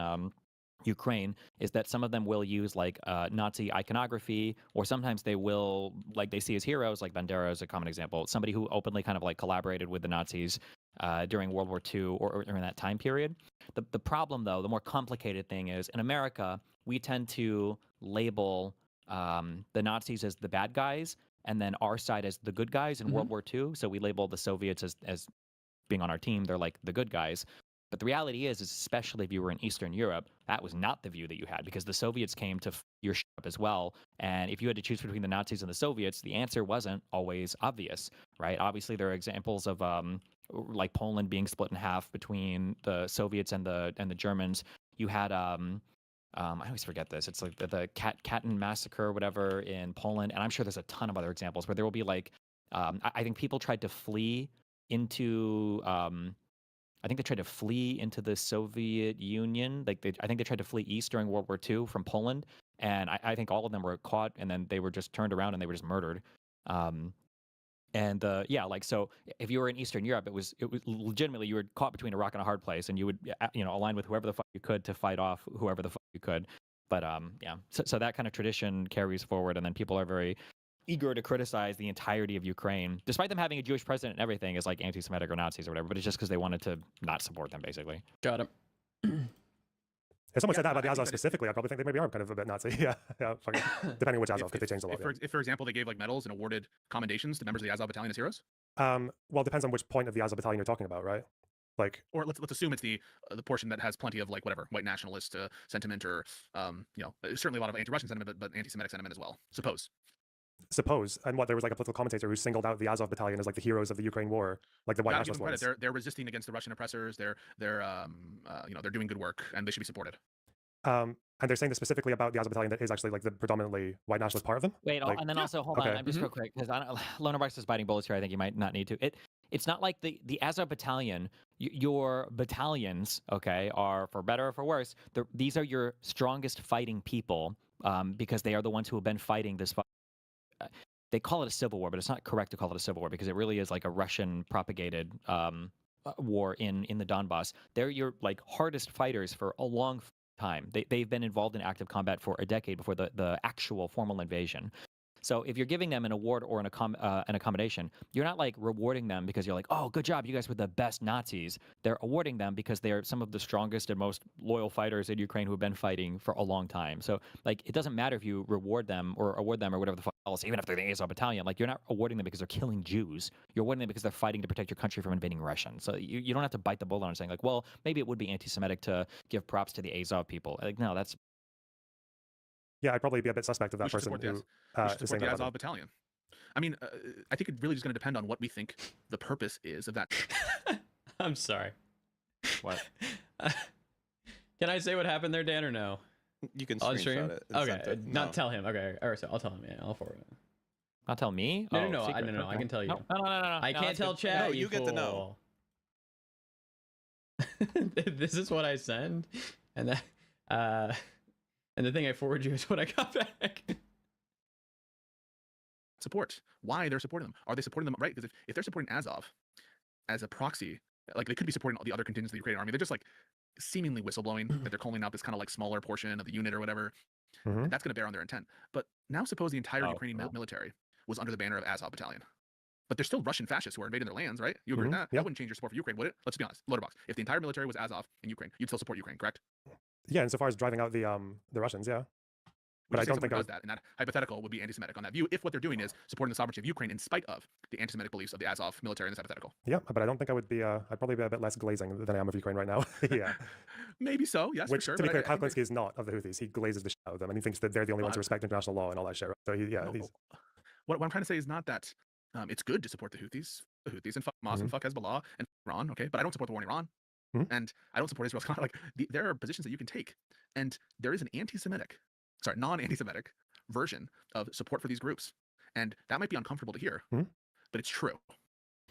Ukraine, is that some of them will use Nazi iconography, or sometimes they will, they see as heroes, like Bandera is a common example, somebody who openly kind of collaborated with the Nazis during World War II or during that time period. The problem, though, the more complicated thing is, in America, we tend to label the Nazis as the bad guys and then our side as the good guys in World War II. So we label the Soviets as being on our team. They're like the good guys. But the reality is especially if you were in Eastern Europe, that was not the view that you had, because the Soviets came to your ship as well. And if you had to choose between the Nazis and the Soviets, the answer wasn't always obvious, right? Obviously, there are examples of like Poland being split in half between the Soviets and the Germans. You had I always forget this. It's like the Katyn massacre or whatever in Poland, and I'm sure there's a ton of other examples where there will be I think people tried to flee into I think they tried to flee into the Soviet Union. I think they tried to flee east during World War II from Poland, and I think all of them were caught, and then they were just turned around and they were just murdered. So if you were in Eastern Europe, it was legitimately you were caught between a rock and a hard place, and you would align with whoever the fuck you could to fight off whoever the fuck you could. But so that kind of tradition carries forward, and then people are very eager to criticize the entirety of Ukraine, despite them having a Jewish president and everything, as anti-Semitic or Nazis or whatever. But it's just because they wanted to not support them, basically. Got it. If someone said that about the Azov specifically, I'd probably think they maybe are kind of a bit Nazi. Depending on which Azov, because they changed a lot. If, for example, they gave medals and awarded commendations to members of the Azov Battalion as heroes? Well, it depends on which point of the Azov Battalion you're talking about, right? Or let's assume it's the portion that has plenty of whatever white nationalist sentiment, or certainly a lot of anti-Russian sentiment, but anti-Semitic sentiment as well. Suppose, and there was a political commentator who singled out the Azov Battalion as the heroes of the Ukraine war, the white nationalist ones. They're resisting against the Russian oppressors. They're doing good work, and they should be supported. And they're saying this specifically about the Azov Battalion that is actually the predominantly white nationalist part of them. Wait, and then also hold on, I'm just real quick, because Loner Bucks is biting bullets here. I think you might not need to. it's not like the Azov battalion, your battalions, okay, are for better or for worse. These are your strongest fighting people because they are the ones who have been fighting this. They call it a civil war, but it's not correct to call it a civil war because it really is like a Russian propagated war in the Donbass. They're your like hardest fighters for a long time. They've been involved in active combat for a decade before the actual formal invasion. So if you're giving them an award or an accommodation, you're not like rewarding them because you're like, oh, good job, you guys were the best Nazis. They're awarding them because they're some of the strongest and most loyal fighters in Ukraine who have been fighting for a long time. So like, it doesn't matter if you reward them or award them or whatever the fuck else, even if they're the Azov battalion. Like, you're not awarding them because they're killing Jews. You're awarding them because they're fighting to protect your country from invading Russians. So you don't have to bite the bullet on saying like, well, maybe it would be anti-Semitic to give props to the Azov people. Like, no, that's. Yeah, I'd probably be a bit suspect of that person who support the Azov battalion. I mean, I think it really is going to depend on what we think the purpose is of that. I'm sorry. What? Can I say what happened there, Dan, or no? You can screenshot it. Okay, not tell him. Okay, all right, so I'll tell him. Yeah, I'll forward it. Not tell me? No, no, I can tell you. No. I can't tell chat. No, you get to know. This is what I send, and that. And the thing I forward you is what I got back. Support. Why they're supporting them? Are they supporting them right? Because if they're supporting Azov as a proxy, like they could be supporting all the other contingents of the Ukrainian army. They're just like seemingly whistleblowing that they're calling out this kind of like smaller portion of the unit or whatever. And that's going to bear on their intent. But now suppose the entire Ukrainian military was under the banner of Azov battalion. But they're still Russian fascists who are invading their lands, right? You agree with that? That wouldn't change your support for Ukraine, would it? Let's be honest. Loaderbox. If the entire military was Azov in Ukraine, you'd still support Ukraine, correct? Yeah, insofar as driving out the Russians, yeah. But I don't think that. And that hypothetical would be anti-Semitic on that view if what they're doing is supporting the sovereignty of Ukraine in spite of the anti-Semitic beliefs of the Azov military in this hypothetical. Yeah, but I don't think I would be. I'd probably be a bit less glazing than I am of Ukraine right now. Yeah. Maybe so. Yes, which, for sure. To be clear, Kyle Klinsky is not of the Houthis. He glazes the shit out of them, and he thinks that they're the only ones who respect international law and all that shit. Right? So what I'm trying to say is not that it's good to support the Houthis and fuck Hamas and fuck Hezbollah and Iran. Okay, but I don't support the war in Iran. And I don't support Israel. Like there are positions that you can take, and there is an non-anti-Semitic version of support for these groups, and that might be uncomfortable to hear, but it's true.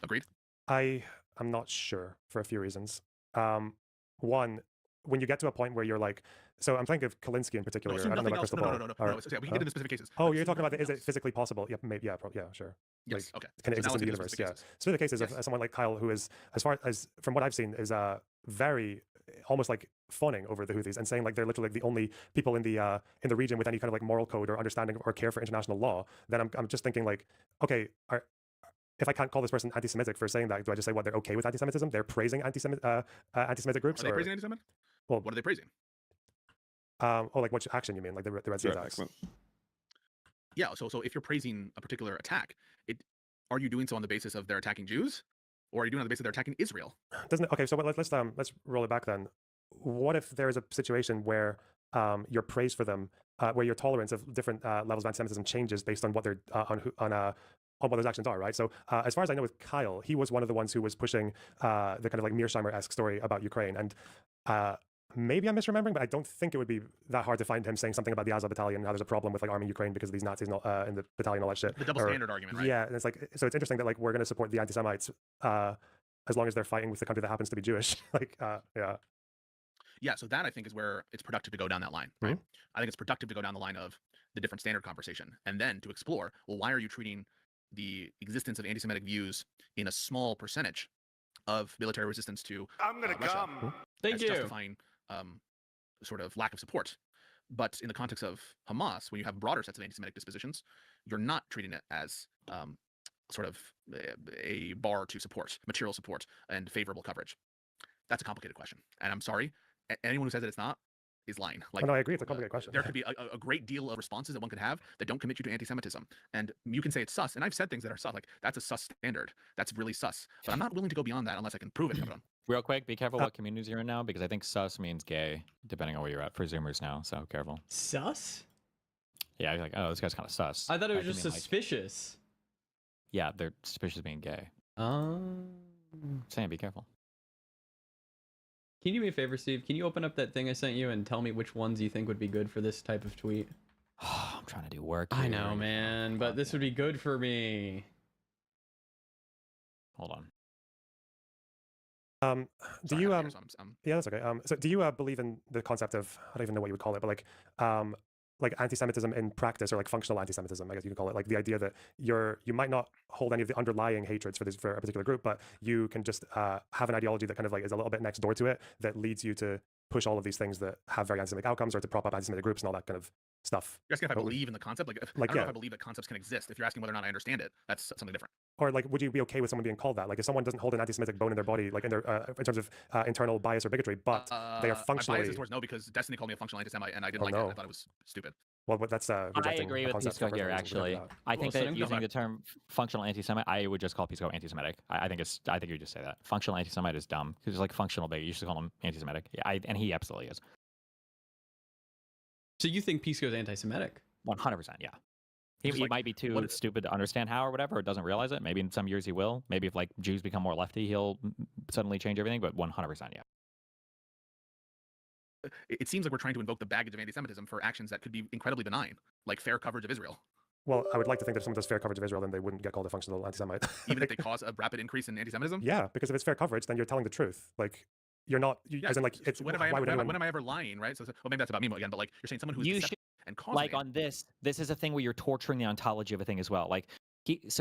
Agreed? I'm not sure for a few reasons. One, when you get to a point where you're like, so I'm thinking of Klinsky in particular. I don't know about Crystal Ball. No. We can get into specific cases. Oh, you're talking about is it physically possible? Yeah, maybe. Yeah, yeah, sure. Yes. Like, okay. Can it exist in the universe? Yeah. So the cases of someone like Kyle, who is, as far as from what I've seen, is very almost like fawning over the Houthis and saying like they're literally like the only people in the region with any kind of like moral code or understanding or care for international law. Then I'm just thinking like, okay, if I can't call this person anti-Semitic for saying that, do I just say what they're okay with anti-Semitism? They're praising anti-Semitic groups. Are they praising anti-Semitic? Well, what are they praising? Like which action you mean, like the Red Sea attacks? Yeah. So if you're praising a particular attack, are you doing so on the basis of they're attacking Jews, or are you doing it on the basis of they're attacking Israel? Okay, so let's roll it back then. What if there is a situation where your praise for them, where your tolerance of different levels of anti-Semitism changes based on what they're on what those actions are, right? So as far as I know with Kyle, he was one of the ones who was pushing the kind of like Mearsheimer-esque story about Ukraine. And maybe I'm misremembering, but I don't think it would be that hard to find him saying something about the Azov battalion, how there's a problem with like arming Ukraine because of these Nazis in the battalion and all that shit. The double standard argument, right? Yeah, and it's like, so it's interesting that like we're going to support the anti-Semites as long as they're fighting with the country that happens to be Jewish. Yeah. Yeah, so that I think is where it's productive to go down that line, right? I think it's productive to go down the line of the different standard conversation and then to explore, well, why are you treating the existence of anti-Semitic views in a small percentage of military resistance to Russia Thank you. Justifying sort of lack of support. But in the context of Hamas, when you have broader sets of anti-Semitic dispositions, you're not treating it as sort of a bar to support, material support, and favorable coverage. That's a complicated question. And I'm sorry, anyone who says that it's not is lying. Like, no, I agree. It's a complicated question. There could be a great deal of responses that one could have that don't commit you to anti-Semitism. And you can say it's sus. And I've said things that are sus. Like, that's a sus standard. That's really sus. But I'm not willing to go beyond that unless I can prove it. Real quick, be careful what communities you're in now, because I think sus means gay, depending on where you're at for Zoomers now. So careful. Sus? Yeah, you're like, oh, this guy's kind of sus. I thought it was just suspicious. Yeah, they're suspicious of being gay. Saying, be careful. Can you do me a favor, Steve? Can you open up that thing I sent you and tell me which ones you think would be good for this type of tweet? I'm trying to do work here. I know, man, but this would be good for me. Hold on. Do you yeah, that's okay. So do you believe in the concept of, I don't even know what you would call it, but like anti-Semitism in practice, or like functional anti-Semitism, I guess you could call it, like the idea that you might not hold any of the underlying hatreds for a particular group, but you can just have an ideology that kind of like is a little bit next door to it, that leads you to push all of these things that have very anti-Semitic outcomes, or to prop up anti-Semitic groups and all that kind of stuff. You're asking if I believe in the concept? Like I don't know if I believe that concepts can exist. If you're asking whether or not I understand it, that's something different. Or like, would you be okay with someone being called that? Like, if someone doesn't hold an anti-Semitic bone in their body, like in their in terms of internal bias or bigotry, but they are functionally. My bias is towards no, because Destiny called me a functional anti-Semite, and I didn't like it. I thought it was stupid. Well, but that's I agree with Pisco here. Actually, I think that using the term functional anti-Semite, I would just call Pisco anti-Semitic. I think you just say that functional anti-Semite is dumb, because it's like functional bigot. You should call him anti-Semitic. Yeah, and he absolutely is. So you think Pisco's anti-Semitic? 100%, yeah. He might be too stupid to understand how or whatever, or doesn't realize it. Maybe in some years he will. Maybe if like Jews become more lefty, he'll suddenly change everything, but 100%, yeah. It seems like we're trying to invoke the baggage of anti-Semitism for actions that could be incredibly benign, like fair coverage of Israel. Well, I would like to think that if someone does fair coverage of Israel, then they wouldn't get called a functional anti-Semite. Even if they cause a rapid increase in anti-Semitism? Yeah, because if it's fair coverage, then you're telling the truth. Like, you're not, as in like, it's, when am I ever lying, right? So well, maybe that's about me again, but like, you're saying someone who's deceptive and causing like on this is a thing where you're torturing the ontology of a thing as well. Like, this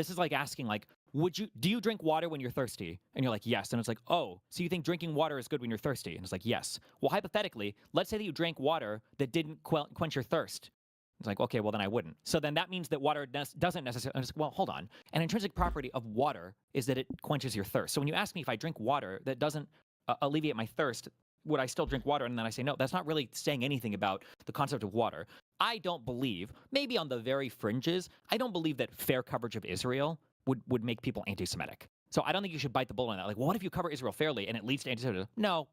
is like asking, like, do you drink water when you're thirsty? And you're like, yes. And it's like, oh, so you think drinking water is good when you're thirsty? And it's like, yes. Well, hypothetically, let's say that you drank water that didn't quench your thirst. It's like, okay, well, then I wouldn't. So then that means that water doesn't necessarily, well, hold on. An intrinsic property of water is that it quenches your thirst. So when you ask me if I drink water that doesn't alleviate my thirst, would I still drink water? And then I say, no, that's not really saying anything about the concept of water. I don't believe, maybe on the very fringes, I don't believe that fair coverage of Israel would make people anti-Semitic. So I don't think you should bite the bullet on that. Like, well, what if you cover Israel fairly and it leads to anti-Semitism? No.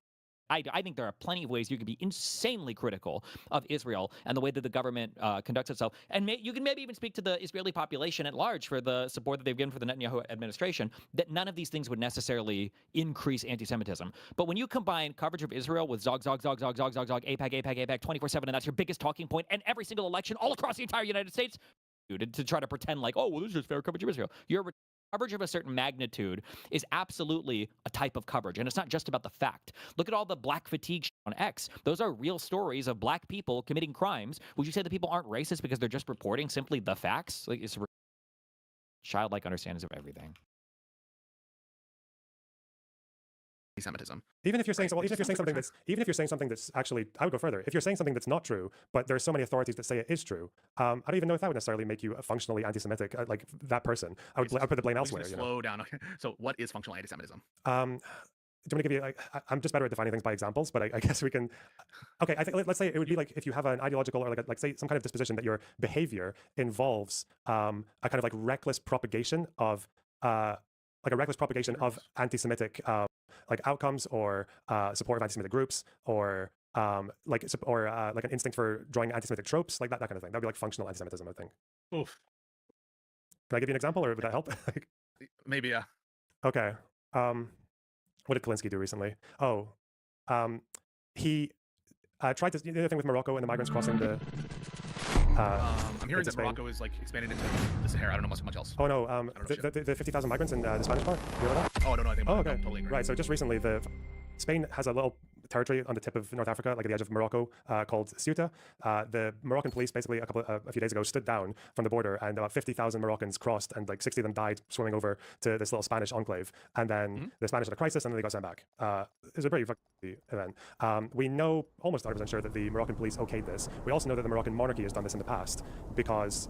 I think there are plenty of ways you can be insanely critical of Israel and the way that the government conducts itself. And you can maybe even speak to the Israeli population at large for the support that they've given for the Netanyahu administration, that none of these things would necessarily increase anti-Semitism. But when you combine coverage of Israel with zog, APAC, 24/7, and that's your biggest talking point, and every single election all across the entire United States, to try to pretend like, oh, well, this is just fair coverage of Israel. Coverage of a certain magnitude is absolutely a type of coverage, and it's not just about the fact. Look at all the black fatigue on X. Those are real stories of black people committing crimes. Would you say that people aren't racist because they're just reporting simply the facts? Like, it's childlike understandings of everything. Anti-Semitism. Even if you're saying even if you're saying something that's actually, I would go further. If you're saying something that's not true, but there are so many authorities that say it is true, I don't even know if that would necessarily make you functionally anti-Semitic, like that person. I would put the blame elsewhere. Slow down. Okay. So, what is functional anti-Semitism? Do you want to give you? I'm just better at defining things by examples, but I guess we can. Okay, I think let's say it would be like if you have an ideological or like say some kind of disposition that your behavior involves a kind of like reckless propagation of anti-Semitic like outcomes, or support of anti-Semitic groups, or like an instinct for drawing anti-Semitic tropes, like that kind of thing. That would be like functional anti-Semitism, I think. Oof. Can I give you an example, or would that help? Maybe, yeah. Okay. What did Kalinsky do recently? Oh, he tried to, the thing with Morocco and the migrants crossing the. I'm hearing that Morocco is like expanding into the Sahara. I don't know much else. Oh no, the 50,000 migrants in the Spanish part. You know that? Oh, I don't know anything about it. Okay. Totally agree. Right. So just recently, Spain has a little territory on the tip of North Africa, like at the edge of Morocco, called Ceuta. The Moroccan police basically a few days ago stood down from the border, and about 50,000 Moroccans crossed, and like 60 of them died swimming over to this little Spanish enclave. And then the Spanish had a crisis, and then they got sent back. It was a pretty fucking event. We know almost 100% sure that the Moroccan police okayed this. We also know that the Moroccan monarchy has done this in the past because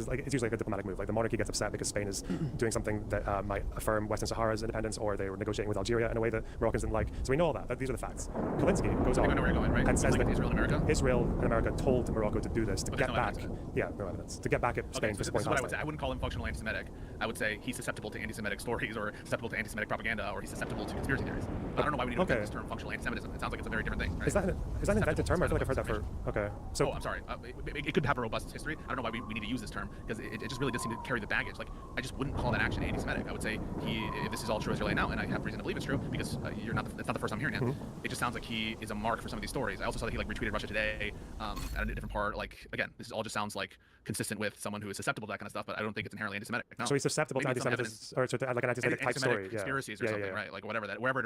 like it's usually like a diplomatic move. Like the monarchy gets upset because Spain is doing something that might affirm Western Sahara's independence, or they were negotiating with Algeria in a way that Moroccans didn't like. So we know all that. But these are the facts. Kalinsky goes on and says that Israel and America told Morocco to do this to get back. Yeah, no evidence. To get back at Spain for supporting Palestine. This is what I would say. I wouldn't call him functional anti-Semitic. I would say he's susceptible to anti-Semitic stories, or susceptible to anti-Semitic propaganda, or he's susceptible to conspiracy theories. I don't know why we need to use this term functional anti-Semitism. It sounds like it's a very different thing. Right? Is that an invented term? I feel like I've heard that for. Okay. So I'm sorry. It could have a robust history. I don't know why we we need to use this term because it just really does seem to carry the baggage. Like, I just wouldn't call that action anti-Semitic. I would say if this is all true as you're laying out, and I have reason to believe it's true because it's not the first I'm hearing it. It just sounds like he is a mark for some of these stories. I also saw that he like retweeted Russia Today at a different part. Like, again, this all just sounds like consistent with someone who is susceptible to that kind of stuff, but I don't think it's inherently anti-Semitic. No. So he's susceptible to anti-Semitism, or to like an anti-Semitic type story. Conspiracies or something, right? Like wherever it